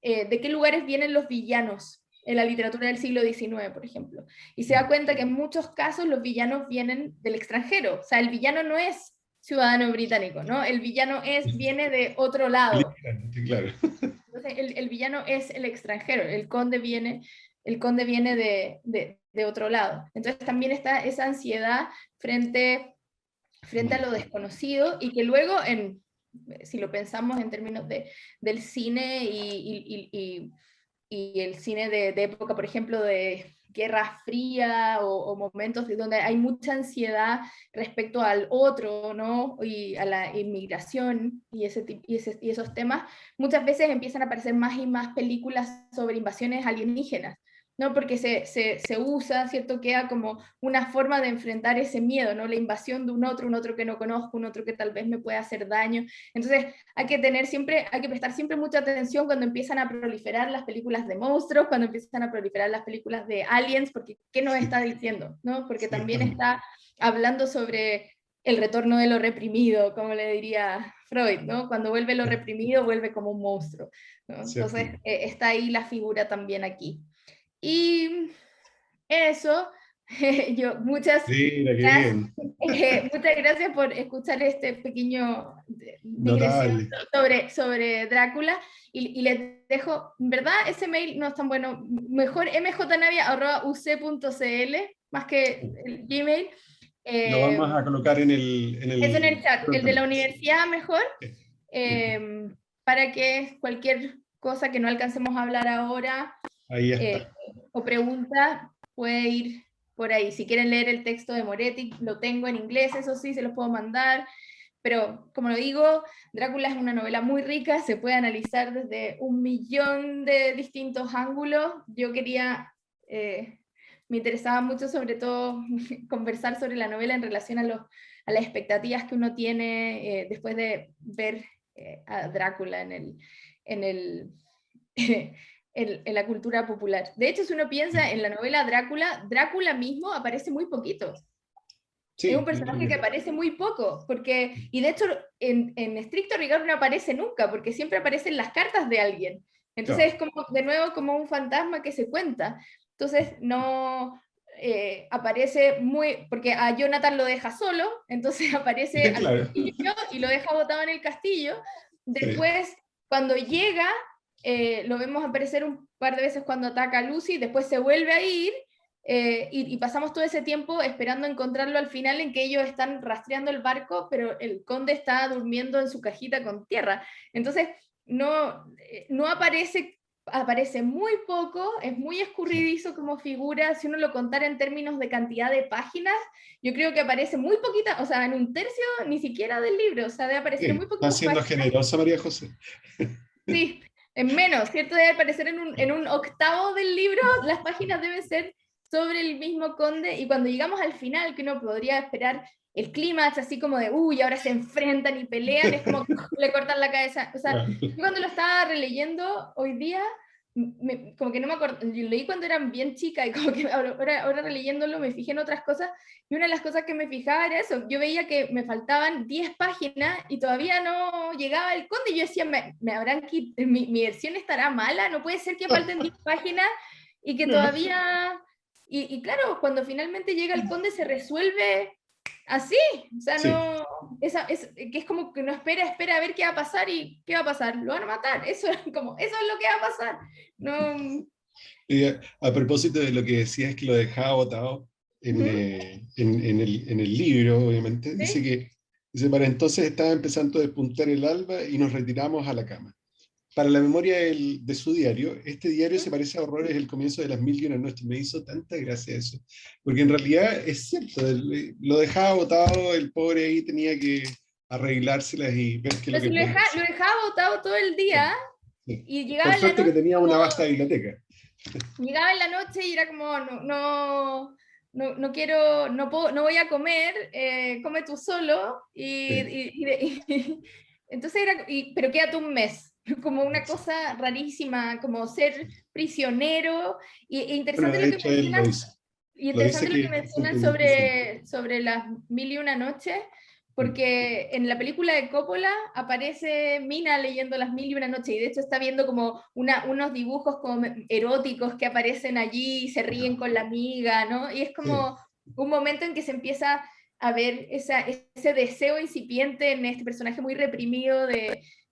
de qué lugares vienen los villanos en la literatura del siglo XIX, por ejemplo. Y se da cuenta que en muchos casos los villanos vienen del extranjero. O sea, el villano no es ciudadano británico, ¿no? El villano viene de otro lado. Sí, claro. Entonces, el villano es el extranjero, el conde viene de otro lado. Entonces también está esa ansiedad frente a lo desconocido, y que luego, si lo pensamos en términos del cine y el cine de época, por ejemplo, de Guerra Fría o momentos donde hay mucha ansiedad respecto al otro, ¿no? Y a la inmigración y esos temas, muchas veces empiezan a aparecer más y más películas sobre invasiones alienígenas, ¿no? Porque se usa, ¿cierto? Queda como una forma de enfrentar ese miedo, ¿no? La invasión de un otro que no conozco, un otro que tal vez me pueda hacer daño. Entonces hay que prestar siempre mucha atención cuando empiezan a proliferar las películas de monstruos, cuando empiezan a proliferar las películas de aliens, porque ¿qué nos está diciendo? ¿No? Porque también está hablando sobre el retorno de lo reprimido, como le diría Freud, ¿no? Cuando vuelve lo reprimido, vuelve como un monstruo, ¿no? Entonces está ahí la figura también aquí. Y eso, muchas gracias por escuchar este pequeño digresión sobre Drácula, y les dejo, en verdad ese mail no es tan bueno, mejor mjnavia@uc.cl más que el Gmail. Lo vamos a colocar en el Eso en el chat, el de la universidad mejor, para que cualquier cosa que no alcancemos a hablar ahora o pregunta puede ir por ahí. Si quieren leer el texto de Moretti, lo tengo en inglés, eso sí, se los puedo mandar. Pero, como lo digo, Drácula es una novela muy rica, se puede analizar desde 1.000.000 de distintos ángulos. Yo quería me interesaba mucho sobre todo conversar sobre la novela en relación a las expectativas que uno tiene después de ver a Drácula en la cultura popular. De hecho, si uno piensa en la novela Drácula mismo aparece muy poquito. Sí, Es un personaje que aparece muy poco, y de hecho en estricto rigor no aparece nunca, porque siempre aparecen las cartas de alguien. Entonces claro. es como, de nuevo, como un fantasma que se cuenta. Entonces no aparece porque a Jonathan lo deja solo, entonces aparece al Claro. principio y lo deja botado en el castillo. Sí. Después, cuando llega, lo vemos aparecer un par de veces cuando ataca a Lucy, después se vuelve a ir, y pasamos todo ese tiempo esperando encontrarlo al final, en que ellos están rastreando el barco, pero el conde está durmiendo en su cajita con tierra. Entonces, no aparece muy poco, es muy escurridizo como figura. Si uno lo contara en términos de cantidad de páginas, yo creo que aparece muy poquita, o sea, en un tercio ni siquiera del libro, o sea, debe aparecer en Sí, muy está poquitas siendo páginas. generosa María José. Sí, en menos, ¿cierto? Debe aparecer en un octavo del libro, las páginas deben ser sobre el mismo conde, y cuando llegamos al final, que uno podría esperar el clímax, así como de, uy, ahora se enfrentan y pelean, es como le cortan la cabeza. O sea, yo cuando lo estaba releyendo hoy día, como que no me acuerdo, yo leí cuando era bien chica, y como que ahora releyéndolo me fijé en otras cosas, y una de las cosas que me fijaba era eso. Yo veía que me faltaban 10 páginas y todavía no llegaba el conde, y yo decía, me habrán mi versión estará mala, no puede ser que falten 10 páginas y que todavía... Y claro, cuando finalmente llega el conde se resuelve así, o sea, Sí. no, que es como que no espera a ver qué va a pasar, y qué va a pasar, lo van a matar, eso es lo que va a pasar. No, A propósito de lo que decías, que lo dejaba botado en el libro, obviamente, dice ¿sí? que dice, para entonces estaba empezando a despuntar el alba y nos retiramos a la cama. Para la memoria de su diario, este diario se parece a horrores el comienzo de las mil y una noches. Me hizo tanta gracia eso, porque en realidad es cierto, lo dejaba botado, el pobre ahí tenía que arreglárselas y ver qué es lo Pero que si podía lo hacer. dejaba botado todo el día, Sí. y Por llegaba en la suerte que noche, tenía una vasta biblioteca. y era como, no quiero, no puedo, no voy a comer, come tú solo, Sí. entonces pero quédate un mes, como una cosa rarísima, como ser prisionero, e Bueno, interesante de lo que hecho él mencionas, y lo dice interesante lo que que mencionan simplemente sí. sobre las mil y una noches, porque en la película de Coppola aparece Mina leyendo Las Mil y Una Noches, y de hecho está viendo como unos dibujos como eróticos que aparecen allí y se ríen con la amiga, ¿no? Y es Sí. como un momento en que se empieza a ver ese deseo incipiente en este personaje muy reprimido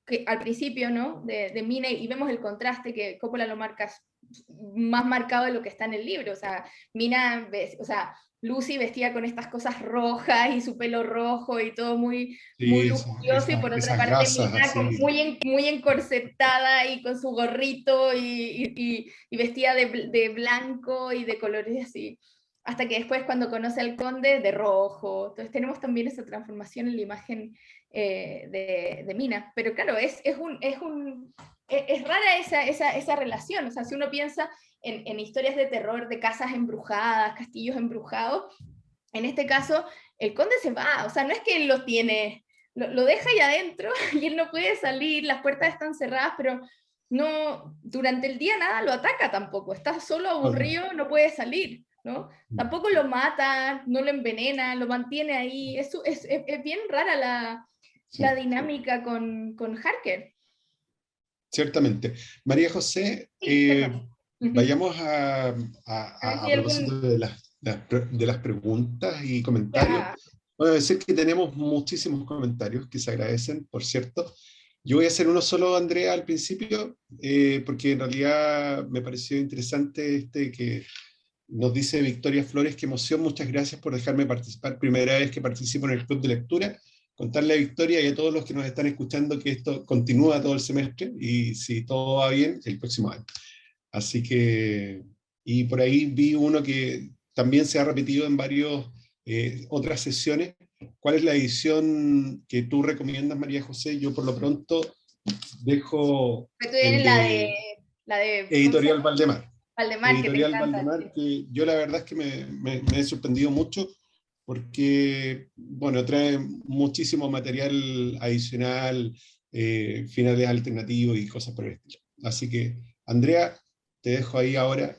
que al principio, ¿no? De Mina, y vemos el contraste que Coppola lo marca más marcado de lo que está en el libro. O sea, Mina, o sea, Lucy vestía con estas cosas rojas y su pelo rojo y todo muy, muy Sí, lujurioso, y por otra esas parte gasas Mina así. muy encorsetada y con su gorrito, y vestida de blanco y de colores así. Hasta que después, cuando conoce al conde, de rojo. Entonces tenemos también esa transformación en la imagen de Mina. Pero claro, es rara esa relación. O sea, si uno piensa en historias de terror, de casas embrujadas, castillos embrujados, en este caso el conde se va. O sea, no es que él lo tiene, lo deja ahí adentro y él no puede salir, las puertas están cerradas, pero no, durante el día nada lo ataca tampoco, está solo aburrido, no puede salir, ¿no? Tampoco lo mata, no lo envenena, lo mantiene ahí. Es bien rara la Sí, dinámica con Harker. ciertamente. María José, Sí, perdón. vayamos A ver si a hay propósito algún... de las preguntas y comentarios. Ya, Bueno, decir que tenemos muchísimos comentarios que se agradecen, por cierto. Yo voy a hacer uno solo, Andrea, al principio, porque en realidad me pareció interesante que nos dice Victoria Flores: qué emoción, muchas gracias por dejarme participar. Primera vez que participo en el club de lectura. Contarle a Victoria y a todos los que nos están escuchando que esto continúa todo el semestre y, si todo va bien, el próximo año. Así que, y por ahí vi uno que también se ha repetido en varias otras sesiones. ¿Cuál es la edición que tú recomiendas, María José? Yo por lo pronto dejo estoy el en de la de, ¿cómo se Editorial llama? Valdemar. Valdemar, que te editorial encanta. Valdemar, que yo la verdad es que me he sorprendido mucho porque, bueno, trae muchísimo material adicional, finales alternativos y cosas por el estilo. Así que, Andrea, te dejo ahí ahora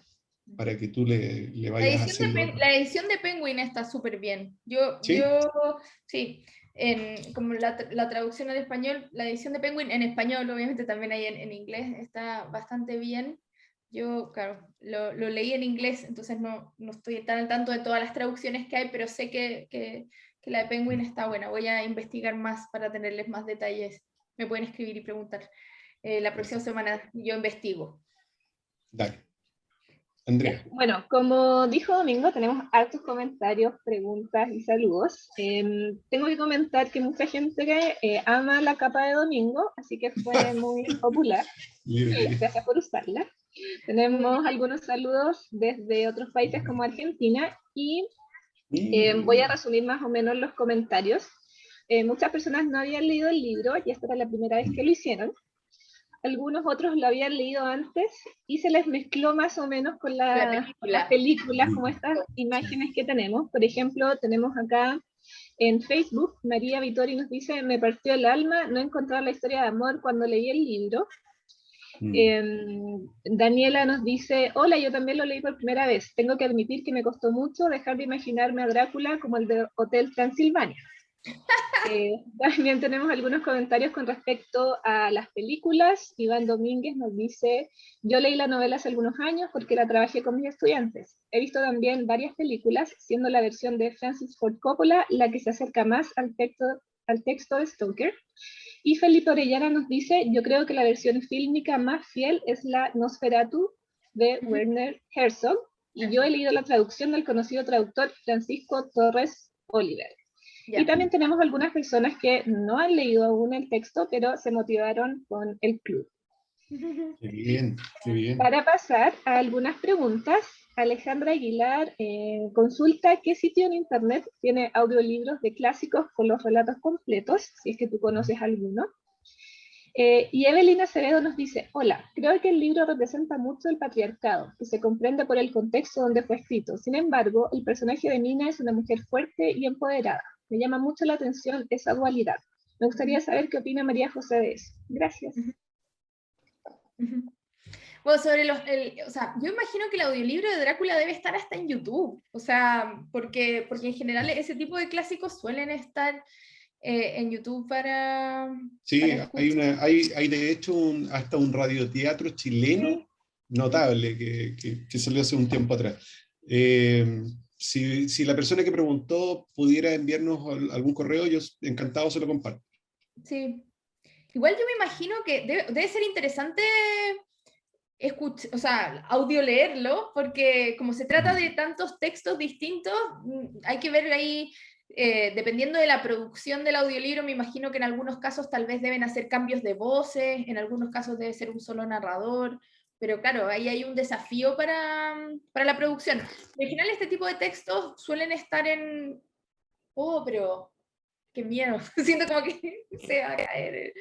para que tú le vayas haciendo. La edición de Penguin está súper bien. ¿Sí? Sí, como la traducción al español, la edición de Penguin en español, obviamente también hay en inglés, está bastante bien. Yo, claro, lo leí en inglés, entonces no estoy tan al tanto de todas las traducciones que hay, pero sé que la de Penguin está buena. Voy a investigar más para tenerles más detalles. Me pueden escribir y preguntar. La próxima semana yo investigo. Dale. Ya, Andrea. bueno, como dijo Domingo, tenemos hartos comentarios, preguntas y saludos. Tengo que comentar que mucha gente ama la capa de Domingo, así que fue muy popular. Gracias por usarla. Tenemos algunos saludos desde otros países como Argentina y voy a resumir más o menos los comentarios. Muchas personas no habían leído el libro y esta era la primera vez que lo hicieron. Algunos otros lo habían leído antes y se les mezcló más o menos con las películas, como estas imágenes que tenemos. Por ejemplo, tenemos acá en Facebook, María Vittori nos dice, me partió el alma no encontrar la historia de amor cuando leí el libro. Daniela nos dice, hola, yo también lo leí por primera vez. Tengo que admitir que me costó mucho dejar de imaginarme a Drácula como el de Hotel Transilvania. También tenemos algunos comentarios con respecto a las películas. Iván Domínguez nos dice, yo leí la novela hace algunos años porque la trabajé con mis estudiantes. He visto también varias películas, siendo la versión de Francis Ford Coppola la que se acerca más al texto de Stoker. Y Felipe Orellana nos dice, yo creo que la versión fílmica más fiel es la Nosferatu de Werner Herzog, y yo he leído la traducción del conocido traductor Francisco Torres Oliver. Yeah. Y también tenemos algunas personas que no han leído aún el texto, pero se motivaron con el club. Qué bien, qué bien. Para pasar a algunas preguntas, Alejandra Aguilar consulta qué sitio en internet tiene audiolibros de clásicos con los relatos completos, si es que tú conoces alguno. Y Evelyn Acevedo nos dice, hola, creo que el libro representa mucho el patriarcado, que se comprende por el contexto donde fue escrito. Sin embargo, el personaje de Mina es una mujer fuerte y empoderada. Me llama mucho la atención esa dualidad. Me gustaría saber qué opina María José de eso. Gracias. Bueno, sobre o sea, yo imagino que el audiolibro de Drácula debe estar hasta en YouTube, o sea, porque en general ese tipo de clásicos suelen estar en YouTube para... Sí, para hay de hecho hasta un radioteatro chileno notable que salió hace un tiempo atrás. Si la persona que preguntó pudiera enviarnos algún correo, yo encantado se lo comparto. Sí. Igual yo me imagino que debe ser interesante o sea, audio leerlo, porque como se trata de tantos textos distintos, hay que ver ahí, dependiendo de la producción del audiolibro, me imagino que en algunos casos tal vez deben hacer cambios de voces, en algunos casos debe ser un solo narrador, pero claro, ahí hay un desafío para la producción. En general este tipo de textos suelen estar en... Oh, pero... ¡Qué miedo! Siento como que se va a caer.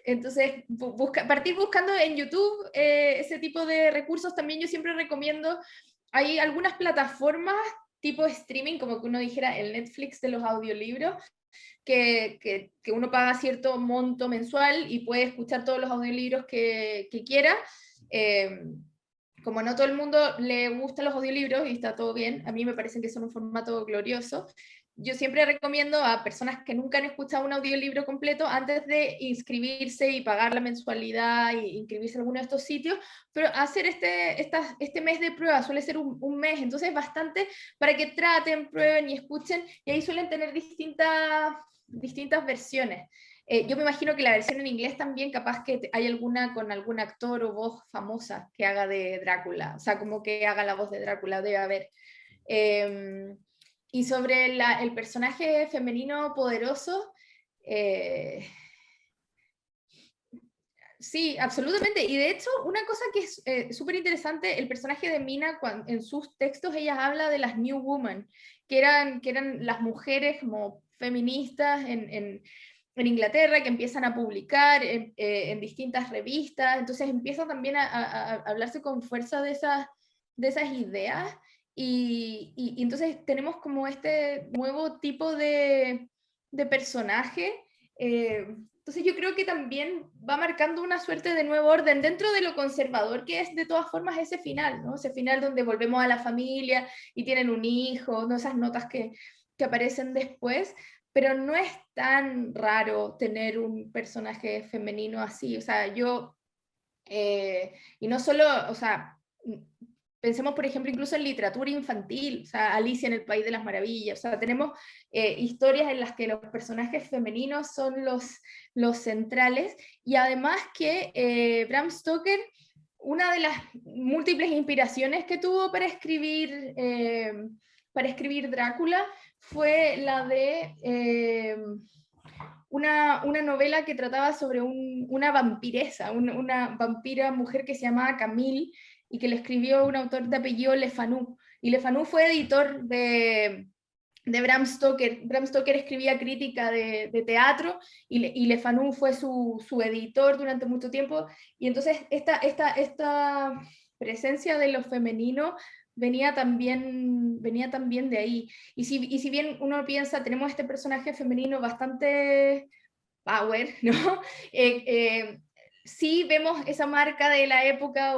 Entonces, partir buscando en YouTube ese tipo de recursos. También yo siempre recomiendo, hay algunas plataformas tipo streaming, como que uno dijera el Netflix de los audiolibros, que uno paga cierto monto mensual y puede escuchar todos los audiolibros que quiera. Como no todo el mundo le gustan los audiolibros y está todo bien, a mí me parecen que son un formato glorioso. Yo siempre recomiendo a personas que nunca han escuchado un audiolibro completo, antes de inscribirse y pagar la mensualidad e inscribirse en alguno de estos sitios, pero hacer este mes de prueba, suele ser un mes, entonces bastante para que traten, prueben y escuchen, y ahí suelen tener distintas versiones. Yo me imagino que la versión en inglés también, capaz que hay alguna con algún actor o voz famosa que haga de Drácula, o sea, como que haga la voz de Drácula, debe haber. Y sobre el personaje femenino poderoso, sí, absolutamente. Y de hecho, una cosa que es súper interesante, el personaje de Mina, en sus textos, ella habla de las New Women, que eran las mujeres como feministas en Inglaterra, que empiezan a publicar en distintas revistas, entonces empieza también a hablarse con fuerza de esas ideas, y entonces tenemos como este nuevo tipo de personaje. Entonces yo creo que también va marcando una suerte de nuevo orden dentro de lo conservador que es de todas formas ese final, ¿no? Ese final donde volvemos a la familia y tienen un hijo, ¿no? Esas notas que aparecen después, pero no es tan raro tener un personaje femenino así, o sea, y no solo, o sea, pensemos por ejemplo incluso en literatura infantil, o sea, Alicia en el País de las Maravillas, o sea, tenemos historias en las que los personajes femeninos son los centrales, y además que Bram Stoker, una de las múltiples inspiraciones que tuvo para escribir Drácula fue la de una novela que trataba sobre una vampiresa, una vampira mujer que se llamaba Camille, y que le escribió un autor de apellido Le Fanu. Y Le Fanu fue editor de Bram Stoker. Bram Stoker escribía crítica de teatro, y Le Fanu fue su editor durante mucho tiempo, y entonces esta presencia de lo femenino venía también de ahí. Y si bien uno piensa, tenemos este personaje femenino bastante power, ¿no? Sí vemos esa marca de la época,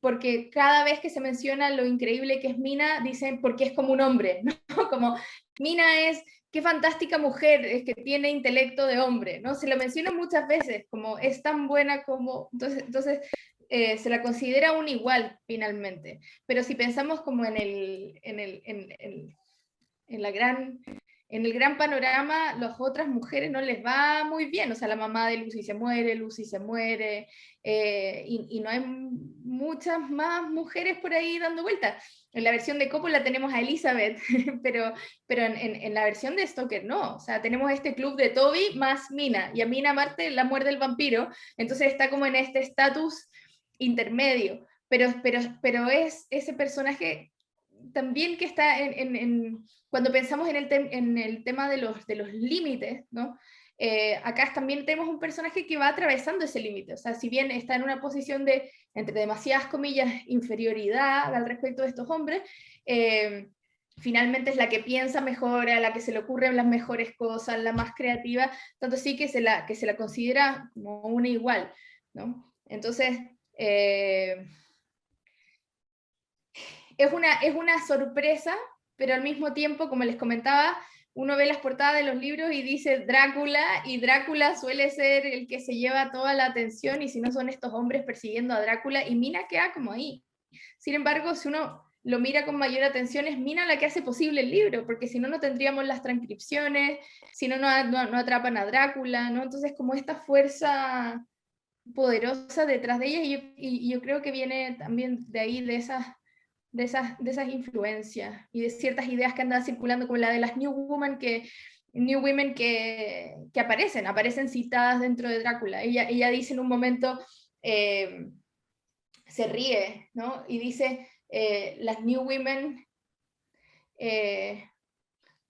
porque cada vez que se menciona lo increíble que es Mina, dicen porque es como un hombre, ¿no? Como Mina es, qué fantástica mujer, es que tiene intelecto de hombre, ¿no? Se lo menciona muchas veces, como es tan buena como, entonces se la considera un igual finalmente, pero si pensamos como en el gran panorama, las otras mujeres no les va muy bien, o sea, la mamá de Lucy se muere, y no hay muchas más mujeres por ahí dando vueltas. En la versión de Coppola tenemos a Elizabeth, pero en la versión de Stoker no, o sea, tenemos este club de Toby más Mina, y a Mina Marte la muerde el vampiro, entonces está como en este estatus intermedio, pero es ese personaje también que está cuando pensamos en el tema de los límites, ¿no? Acá también tenemos un personaje que va atravesando ese límite, o sea, si bien está en una posición de, entre demasiadas comillas, inferioridad al respecto de estos hombres, finalmente es la que piensa mejor, a la que se le ocurren las mejores cosas, la más creativa, tanto sí que se la considera como una igual, ¿no? Entonces, es una sorpresa, pero al mismo tiempo, como les comentaba, uno ve las portadas de los libros y dice Drácula, y Drácula suele ser el que se lleva toda la atención, y si no son estos hombres persiguiendo a Drácula, y Mina queda como ahí. Sin embargo, si uno lo mira con mayor atención, es Mina la que hace posible el libro, porque si no, no tendríamos las transcripciones, si no, no atrapan a Drácula, ¿no? Entonces, como esta fuerza poderosa detrás de ella, y yo creo que viene también de ahí, de esas influencias y de ciertas ideas que andan circulando, como la de las New Women que aparecen citadas dentro de Drácula. Ella dice en un momento, se ríe, ¿no? Y dice, las New Women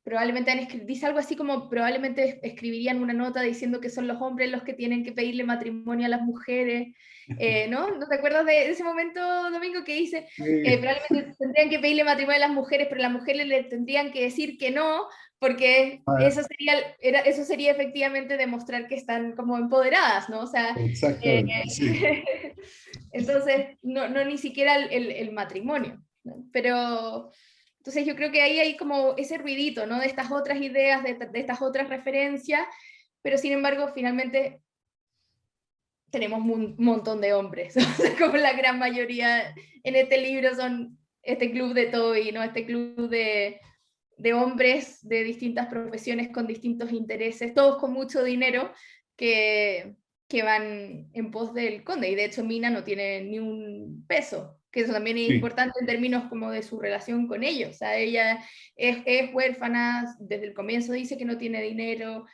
probablemente dice algo así como probablemente escribirían una nota diciendo que son los hombres los que tienen que pedirle matrimonio a las mujeres, ¿no? ¿No te acuerdas de ese momento, Domingo, que dice, probablemente tendrían que pedirle matrimonio a las mujeres, pero las mujeres le tendrían que decir que no, porque eso sería efectivamente demostrar que están como empoderadas, ¿no? O sea, Exactamente, sí. entonces, no ni siquiera el matrimonio, ¿no? Pero entonces yo creo que ahí hay como ese ruidito, ¿no? De estas otras ideas, de estas otras referencias, pero sin embargo, finalmente tenemos un montón de hombres, como la gran mayoría en este libro son este club de Toby, ¿no? Este club de hombres de distintas profesiones con distintos intereses, todos con mucho dinero, que van en pos del conde, y de hecho Mina no tiene ni un peso, que eso también es importante en términos como de su relación con ellos, o sea, ella es huérfana, desde el comienzo dice que no tiene dinero,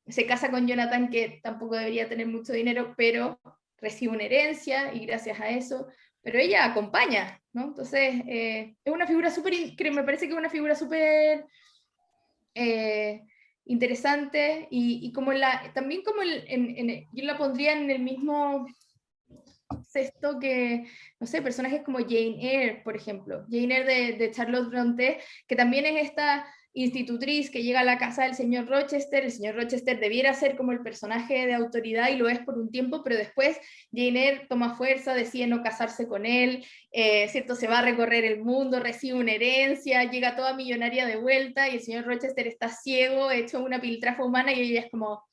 se casa con Jonathan, que tampoco debería tener mucho dinero, pero recibe una herencia, y gracias a eso, pero ella acompaña, ¿no? Entonces, es una figura súper, me parece que es una figura súper interesante, y como también como yo la pondría en el mismo cesto que, no sé, personajes como Jane Eyre, por ejemplo. Jane Eyre de Charlotte Brontë, que también es esta institutriz que llega a la casa del señor Rochester. El señor Rochester debiera ser como el personaje de autoridad y lo es por un tiempo, pero después Jane Eyre toma fuerza, decide no casarse con él, ¿cierto? Se va a recorrer el mundo, recibe una herencia, llega toda millonaria de vuelta y el señor Rochester está ciego, hecho una piltrafa humana, y ella es como,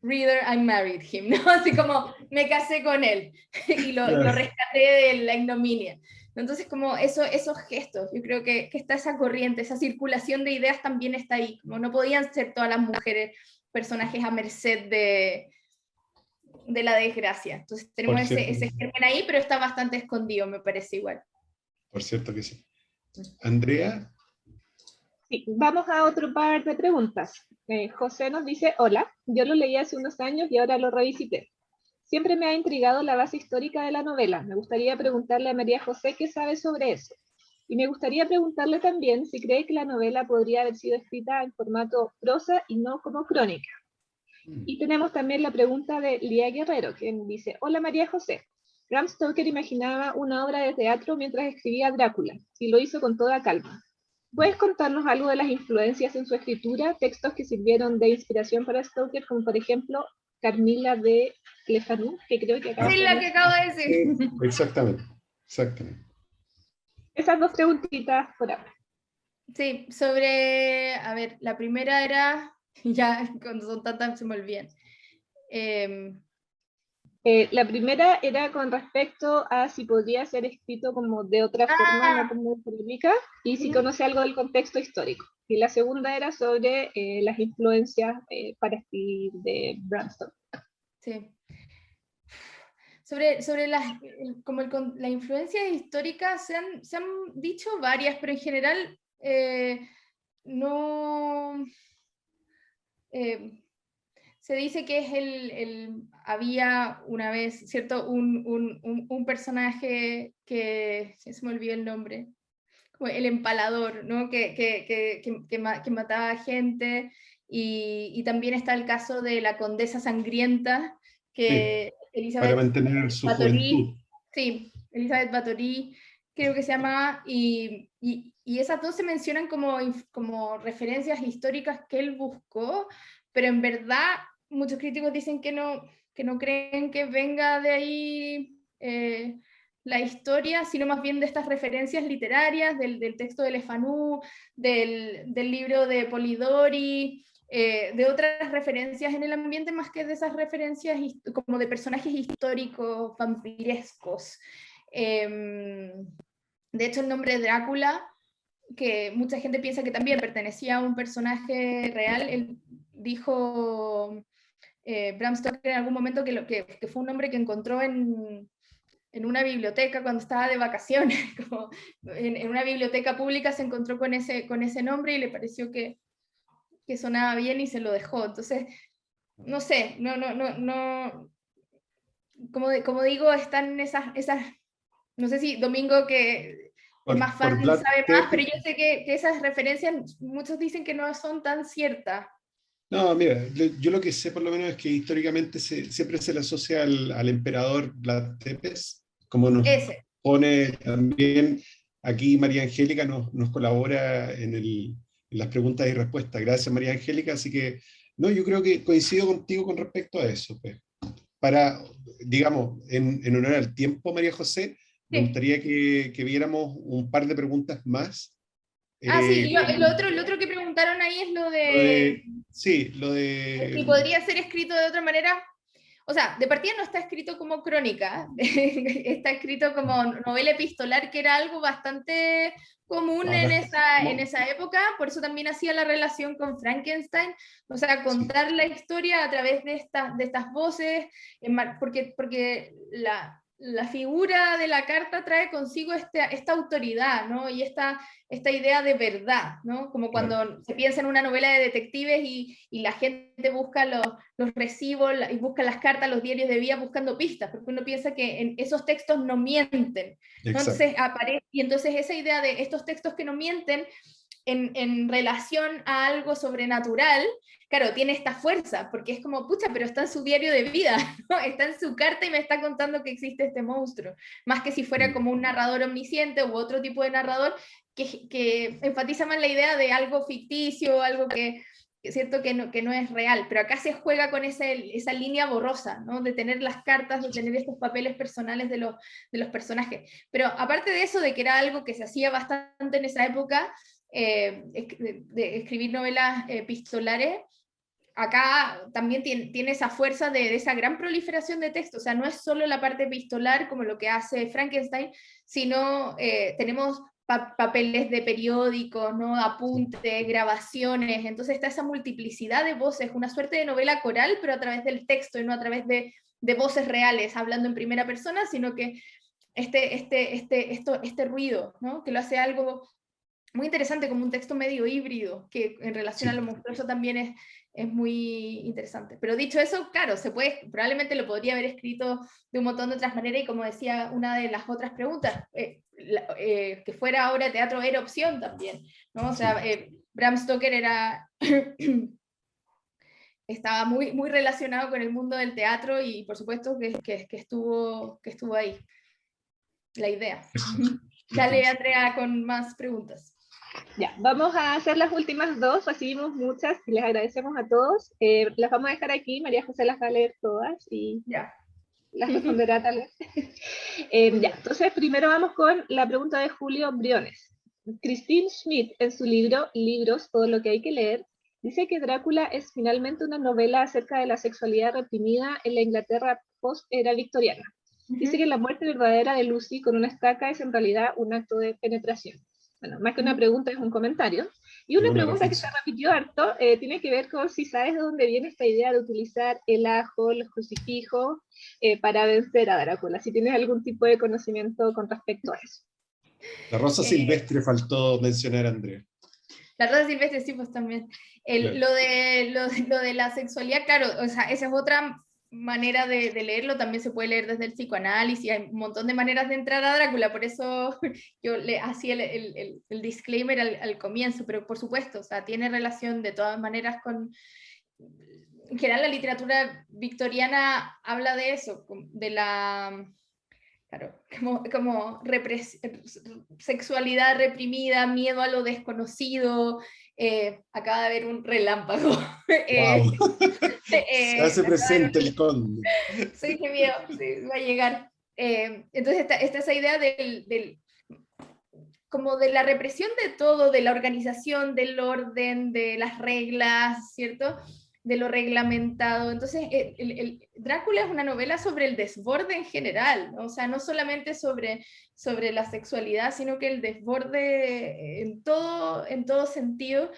Reader, I married him, ¿no? Así como, me casé con él y lo rescaté de la ignominia. Entonces, como esos gestos, yo creo que está esa corriente, esa circulación de ideas también está ahí, como no podían ser todas las mujeres personajes a merced de la desgracia. Entonces tenemos ese germen ahí, pero está bastante escondido, me parece igual. Por cierto que sí. Andrea. Sí, vamos a otro par de preguntas. José nos dice, hola, yo lo leí hace unos años y ahora lo revisité. Siempre me ha intrigado la base histórica de la novela. Me gustaría preguntarle a María José qué sabe sobre eso. Y me gustaría preguntarle también si cree que la novela podría haber sido escrita en formato prosa y no como crónica. Y tenemos también la pregunta de Lía Guerrero, quien dice, hola María José, Bram Stoker imaginaba una obra de teatro mientras escribía Drácula, y lo hizo con toda calma. ¿Puedes contarnos algo de las influencias en su escritura, textos que sirvieron de inspiración para Stoker, como por ejemplo Carmila de Clefanu, que creo que acaba de Sí, la que acabo de decir. Exactamente. Esas dos preguntitas por ahora. Sí, sobre, a ver, la primera era, ya cuando son tantas se me olvidan. La primera era con respecto a si podría ser escrito como de otra forma, no como crónica, y si conoce algo del contexto histórico. Y la segunda era sobre las influencias para escribir de Bram Stoker. Sí. Sobre la influencia histórica se han dicho varias, pero en general no... se dice que es había una vez, ¿cierto? Un personaje que, se me olvidó el nombre, como el empalador, ¿no? Que mataba gente, y también está el caso de la condesa sangrienta, que Sí, Elizabeth para mantener su Bathory, juventud. sí, Elizabeth Bathory, creo que se llama, y esas dos se mencionan como referencias históricas que él buscó, pero en verdad muchos críticos dicen que no creen que venga de ahí la historia, sino más bien de estas referencias literarias, del texto de Le Fanu, del libro de Polidori, de otras referencias en el ambiente, más que de esas referencias como de personajes históricos, vampirescos. De hecho, el nombre de Drácula, que mucha gente piensa que también pertenecía a un personaje real, él dijo Bram Stoker en algún momento que fue un nombre que encontró en una biblioteca cuando estaba de vacaciones, como en una biblioteca pública se encontró con ese nombre y le pareció que sonaba bien y se lo dejó. Entonces, no sé, como digo, están esas, no sé si Domingo, que es más fan, sabe más, pero yo sé que esas referencias, muchos dicen que no son tan ciertas. No, mira, yo lo que sé por lo menos es que históricamente siempre se le asocia al emperador Vlad Tepes, como nos pone también aquí María Angélica, nos colabora en las preguntas y respuestas. Gracias, María Angélica. Así que, no, yo creo que coincido contigo con respecto a eso. Pues. Para, digamos, en honor al tiempo, María José, me gustaría que viéramos un par de preguntas más. Sí, y lo otro que preguntaron ahí es lo de si podría ser escrito de otra manera. O sea, de partida no está escrito como crónica, está escrito como novela epistolar, que era algo bastante común en esa época, por eso también hacía la relación con Frankenstein, o sea, contar la historia a través de estas voces, porque la figura de la carta trae consigo esta autoridad, ¿no? Y esta idea de verdad, ¿no? Como cuando se piensa en una novela de detectives y la gente busca los recibos y busca las cartas, los diarios de vida buscando pistas, porque uno piensa que en esos textos no mienten, ¿no? Entonces aparece, y entonces esa idea de estos textos que no mienten en relación a algo sobrenatural, claro, tiene esta fuerza, porque es como, pucha, pero está en su diario de vida, ¿no? Está en su carta y me está contando que existe este monstruo, más que si fuera como un narrador omnisciente u otro tipo de narrador que enfatiza más la idea de algo ficticio, algo que es cierto que no es real, pero acá se juega con esa línea borrosa, ¿no? De tener las cartas, de tener estos papeles personales de los personajes. Pero aparte de eso, de que era algo que se hacía bastante en esa época, de escribir novelas epistolares, acá también tiene esa fuerza de esa gran proliferación de texto, o sea, no es solo la parte epistolar como lo que hace Frankenstein, sino tenemos papeles de periódicos, ¿no? Apuntes, grabaciones, entonces está esa multiplicidad de voces, una suerte de novela coral, pero a través del texto y no a través de voces reales, hablando en primera persona, sino que este ruido, ¿no? Que lo hace algo muy interesante, como un texto medio híbrido, que en relación a lo monstruoso también es muy interesante. Pero dicho eso, claro, probablemente lo podría haber escrito de un montón de otras maneras, y como decía una de las otras preguntas, que fuera obra de teatro era opción también, ¿no? O sea, Bram Stoker estaba muy, muy relacionado con el mundo del teatro, y por supuesto que estuvo ahí la idea. Dale, Andrea, con más preguntas. Ya, vamos a hacer las últimas dos, recibimos muchas y les agradecemos a todos. Las vamos a dejar aquí, María José las va a leer todas y Ya. las responderá tal vez. Ya, entonces primero vamos con la pregunta de Julio Briones. Christine Schmidt, en su libro Libros, todo lo que hay que leer, dice que Drácula es finalmente una novela acerca de la sexualidad reprimida en la Inglaterra post-era victoriana. Dice que la muerte verdadera de Lucy con una estaca es en realidad un acto de penetración. Bueno, más que una pregunta es un comentario. Y una pregunta que se repitió harto tiene que ver con si sabes de dónde viene esta idea de utilizar el ajo, los crucifijos, para vencer a Drácula. Si tienes algún tipo de conocimiento con respecto a eso. La rosa silvestre faltó mencionar, Andrea. La rosa silvestre, sí, pues también. Claro. Lo de la sexualidad, claro, o sea, esa es otra manera de leerlo, también se puede leer desde el psicoanálisis, hay un montón de maneras de entrar a Drácula, por eso yo le hacía el disclaimer al comienzo, pero por supuesto, o sea, tiene relación de todas maneras con... En general la literatura victoriana habla de eso, de la... Claro, como sexualidad reprimida, miedo a lo desconocido. Acaba de haber un relámpago. Wow. Se hace presente el conde. Sí, qué miedo, sí, va a llegar. Entonces está esa idea como de la represión de todo, de la organización, del orden, de las reglas, ¿cierto? De lo reglamentado. Entonces, Drácula es una novela sobre el desborde en general, ¿no? O sea, no solamente sobre la sexualidad, sino que el desborde en todo sentido,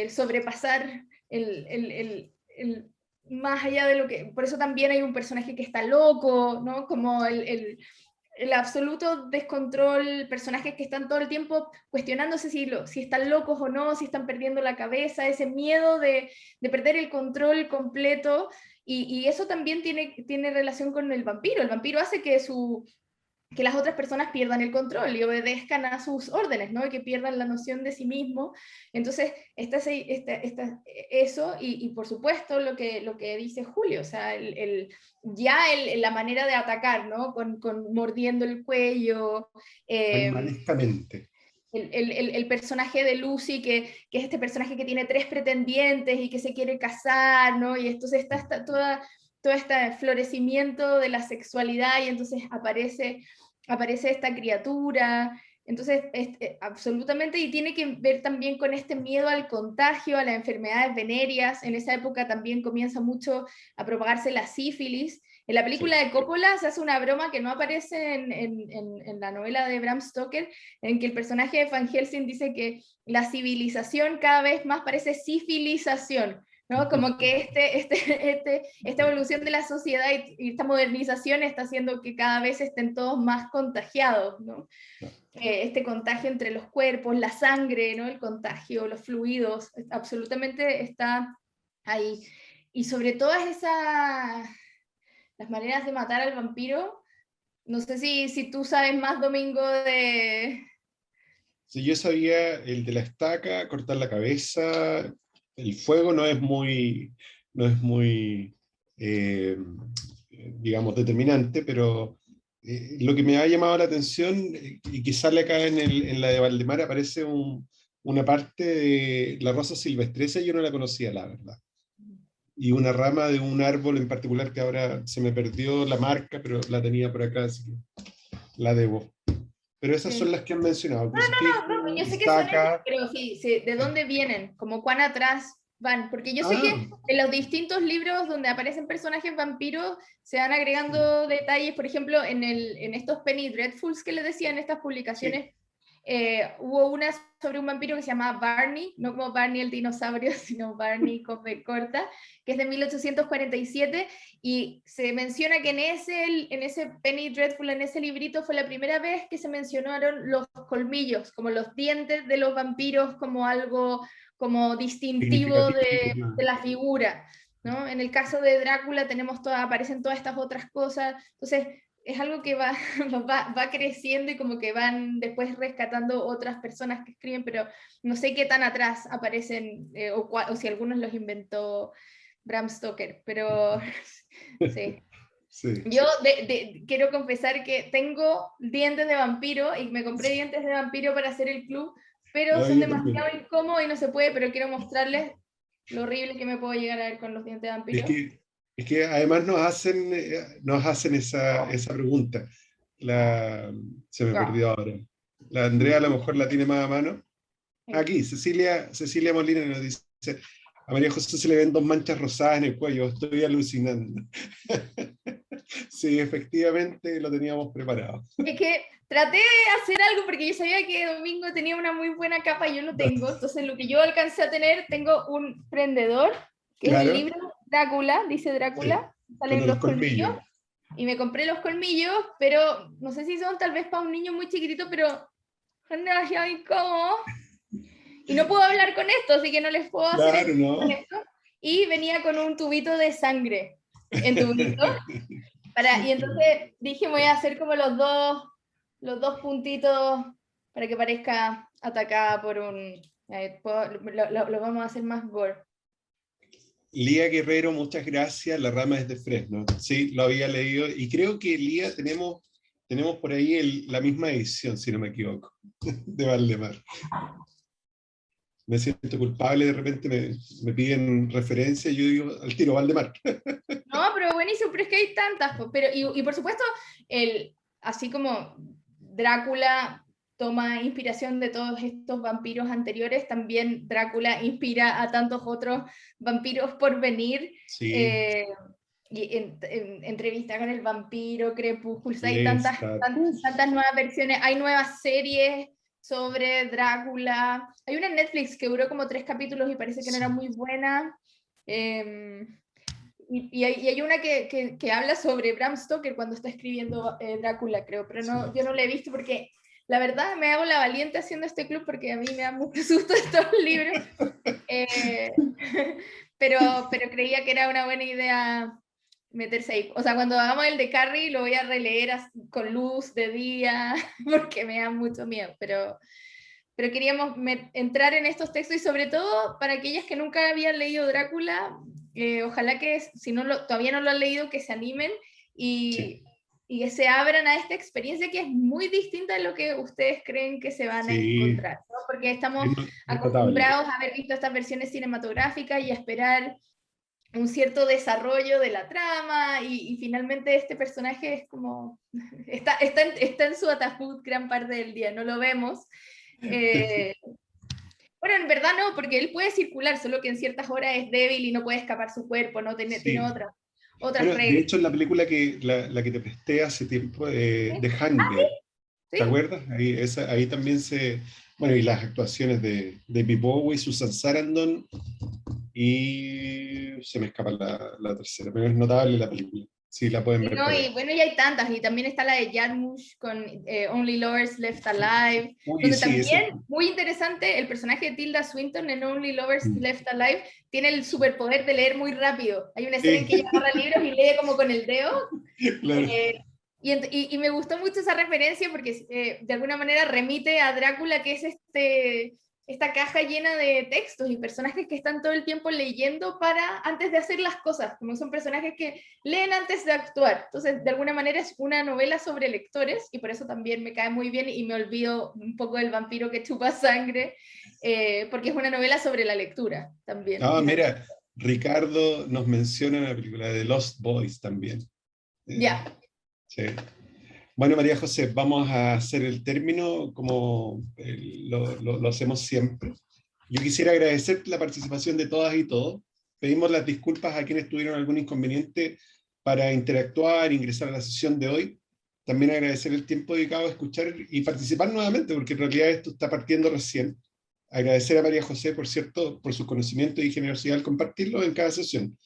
sobrepasar más allá de lo que... Por eso también hay un personaje que está loco, ¿no? Como el absoluto descontrol, personajes que están todo el tiempo cuestionándose si están locos o no, si están perdiendo la cabeza, ese miedo de perder el control completo, y eso también tiene relación con el vampiro. El vampiro hace que las otras personas pierdan el control y obedezcan a sus órdenes, ¿no? Y que pierdan la noción de sí mismo. Entonces, eso, y por supuesto lo que dice Julio, o sea, la manera de atacar, ¿no? Con mordiendo el cuello. Animalescamente. El personaje de Lucy, que es este personaje que tiene 3 pretendientes y que se quiere casar, ¿no? Y entonces está todo este florecimiento de la sexualidad, y entonces aparece esta criatura. Entonces, absolutamente, y tiene que ver también con este miedo al contagio, a las enfermedades venéreas. En esa época también comienza mucho a propagarse la sífilis. En la película de Coppola se hace una broma que no aparece en la novela de Bram Stoker, en que el personaje de Van Helsing dice que la civilización cada vez más parece sifilización, ¿no? Como que esta evolución de la sociedad y esta modernización está haciendo que cada vez estén todos más contagiados, ¿no? Este contagio entre los cuerpos, la sangre, ¿no? El contagio, los fluidos, absolutamente está ahí. Y sobre todas las maneras de matar al vampiro, no sé si tú sabes más, Domingo, Sí, yo sabía el de la estaca, cortar la cabeza, el fuego no es muy digamos, determinante, pero lo que me ha llamado la atención, y que sale acá en la de Valdemar, aparece una parte de la rosa silvestresa, yo no la conocía, la verdad. Y una rama de un árbol en particular que ahora se me perdió la marca, pero la tenía por acá, así que la debo. Pero esas son Sí. las que han mencionado, No, crucifijo, yo sé que son esas, estaca. pero sí, ¿de dónde vienen? Como cuán atrás van, porque yo sé Ah, que en los distintos libros donde aparecen personajes vampiros se van agregando detalles, por ejemplo, en estos Penny Dreadfuls que les decía, en estas sí. publicaciones, hubo una sobre un vampiro que se llamaba Barney, no como Barney el dinosaurio, sino Barney con B corta, que es de 1847, y se menciona que en ese Penny Dreadful, en ese librito, fue la primera vez que se mencionaron los colmillos, como los dientes de los vampiros, como algo como distintivo Significativo. de la figura, ¿no? En el caso de Drácula aparecen todas estas otras cosas, entonces es algo que va creciendo y como que van después rescatando otras personas que escriben, pero no sé qué tan atrás aparecen o si algunos los inventó Bram Stoker, pero sí. Sí. Yo quiero confesar que tengo dientes de vampiro y me compré dientes de vampiro para hacer el club, pero No, son yo también. demasiado incómodos y no se puede, pero quiero mostrarles lo horrible que me puedo llegar a ver con los dientes de Es vampiro. que, es que además nos hacen esa pregunta. Se me Girl. perdió ahora. La Andrea a lo mejor la tiene más a mano. Aquí, Cecilia Molina nos dice, a María José se le ven 2 manchas rosadas en el cuello, estoy alucinando. Sí, efectivamente lo teníamos preparado. Es que traté de hacer algo porque yo sabía que Domingo tenía una muy buena capa y yo no tengo. Entonces, lo que yo alcancé a tener, tengo un prendedor, que es el Claro, libro Drácula, dice sí, Drácula, con salen el los colmillos. colmillo. Y me compré los colmillos, pero no sé si son tal vez para un niño muy chiquitito, pero son demasiado incómodos. Y no puedo hablar con esto, así que no les puedo hacer Claro, el con ¿no? esto. Y venía con un tubito de sangre en tubito. Y entonces dije, voy a hacer como los dos puntitos para que parezca atacada por un... lo vamos a hacer más gore. Lía Guerrero, muchas gracias. La rama es de Fresno. Sí, lo había leído. Y creo que Lía tenemos por ahí la misma edición, si no me equivoco, de Valdemar. Me siento culpable, de repente me piden referencia y yo digo al tiro Valdemar. No, pero buenísimo, pero es que hay tantas. Pero, y por supuesto, así como Drácula toma inspiración de todos estos vampiros anteriores, también Drácula inspira a tantos otros vampiros por venir. Sí, Y entrevista con el vampiro, Crepúsculo, hay Lestat. tantas nuevas versiones, hay nuevas series sobre Drácula. Hay una en Netflix que duró como 3 capítulos y parece que no era muy buena. Y hay una que habla sobre Bram Stoker cuando está escribiendo Drácula, creo, pero no, yo no la he visto porque la verdad me hago la valiente haciendo este club porque a mí me da mucho susto estos libros. Pero creía que era una buena idea meterse ahí. O sea, cuando hagamos el de Carrie lo voy a releer con luz de día porque me da mucho miedo, pero queríamos entrar en estos textos y sobre todo para aquellas que nunca habían leído Drácula, ojalá que si todavía no lo han leído, que se animen Sí, y que se abran a esta experiencia que es muy distinta de lo que ustedes creen que se van a sí, encontrar, ¿no? Porque estamos es notable. acostumbrados a haber visto estas versiones cinematográficas y a esperar un cierto desarrollo de la trama y finalmente este personaje es como, está en su ataúd gran parte del día, no lo vemos. Bueno, en verdad no, porque él puede circular, solo que en ciertas horas es débil y no puede escapar su cuerpo, no tiene Sí. otras Bueno, de reglas. hecho, en la película la que te presté hace tiempo, ¿Sí? de Hunger, ¿te ¿Sí? acuerdas? Ahí también bueno, y las actuaciones de David Bowie, Susan Sarandon, y se me escapa la tercera, pero es notable la película. Sí, la pueden Sí, ver no, por y ahí. bueno, y hay tantas, y también está la de Jarmusch con Only Lovers Left Alive, Uy, donde sí, ese. también, muy interesante, el personaje de Tilda Swinton en Only Lovers Mm. Left Alive tiene el superpoder de leer muy rápido. Hay una escena en Sí, que ella agarra libros y lee como con el dedo. claro. Y me gustó mucho esa referencia porque de alguna manera remite a Drácula, que es esta caja llena de textos y personajes que están todo el tiempo leyendo antes de hacer las cosas, como son personajes que leen antes de actuar. Entonces, de alguna manera es una novela sobre lectores, y por eso también me cae muy bien y me olvido un poco del vampiro que chupa sangre, porque es una novela sobre la lectura también. Ah, mira, Ricardo nos menciona la película de Lost Boys también. Ya. Sí. Bueno, María José, vamos a hacer el término como lo hacemos siempre. Yo quisiera agradecer la participación de todas y todos. Pedimos las disculpas a quienes tuvieron algún inconveniente para interactuar, ingresar a la sesión de hoy. También agradecer el tiempo dedicado a escuchar y participar nuevamente, porque en realidad esto está partiendo recién. Agradecer a María José, por cierto, por su conocimiento y generosidad al compartirlo en cada sesión.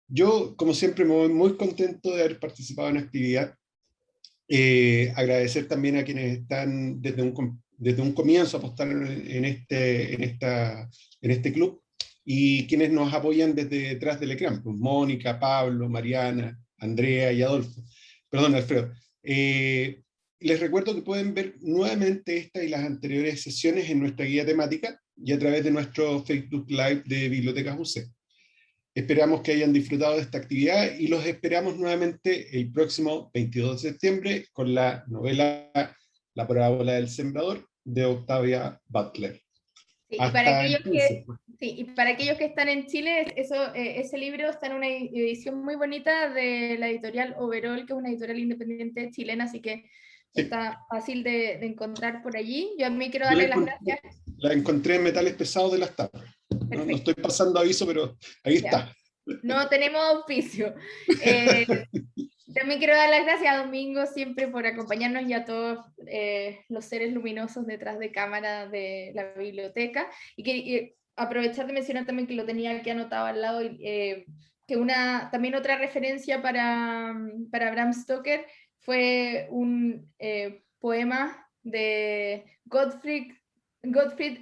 Yo, como siempre, me voy muy contento de haber participado en la actividad. Agradecer también a quienes están desde un comienzo apostaron en este club, y quienes nos apoyan desde detrás del ecrán, pues Mónica, Pablo, Mariana, Andrea y Adolfo. Perdón, Alfredo. Les recuerdo que pueden ver nuevamente esta y las anteriores sesiones en nuestra guía temática y a través de nuestro Facebook Live de Bibliotecas UC. Esperamos que hayan disfrutado de esta actividad y los esperamos nuevamente el próximo 22 de septiembre con la novela La parábola del sembrador de Octavia Butler. Sí, y para aquellos que están en Chile, ese libro está en una edición muy bonita de la editorial Overol, que es una editorial independiente chilena, así que está fácil de encontrar por allí. Yo a mí quiero darle las gracias. La encontré en Metales Pesados de las Tapas. No estoy pasando aviso, pero ahí está. No tenemos auspicio. También quiero dar las gracias a Domingo siempre por acompañarnos y a todos los seres luminosos detrás de cámara de la biblioteca. Y aprovechar de mencionar también que lo tenía aquí anotado al lado, que también otra referencia para Bram Stoker fue un poema de Gottfried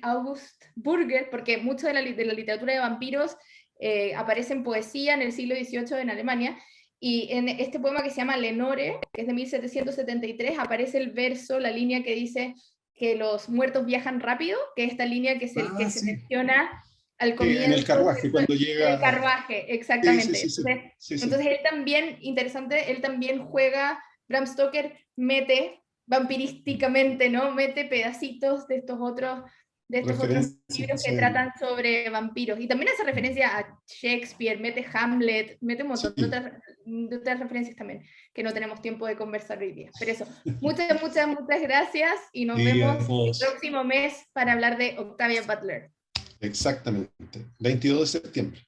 August Burger, porque mucho de la literatura de vampiros aparece en poesía en el siglo XVIII en Alemania, y en este poema que se llama Lenore, que es de 1773, aparece el verso, la línea que dice que los muertos viajan rápido, que es esta línea que se menciona al comienzo. En el carruaje, cuando llega... En el carruaje, exactamente. Sí. Entonces él también, interesante, él también juega, Bram Stoker mete vampirísticamente, ¿no? Mete pedacitos de estos otros libros que tratan sobre vampiros. Y también hace referencia a Shakespeare, mete Hamlet, mete un montón de otras referencias también, que no tenemos tiempo de conversar hoy día. Pero eso, muchas gracias y nos vemos el próximo mes para hablar de Octavia Butler. Exactamente, 22 de septiembre.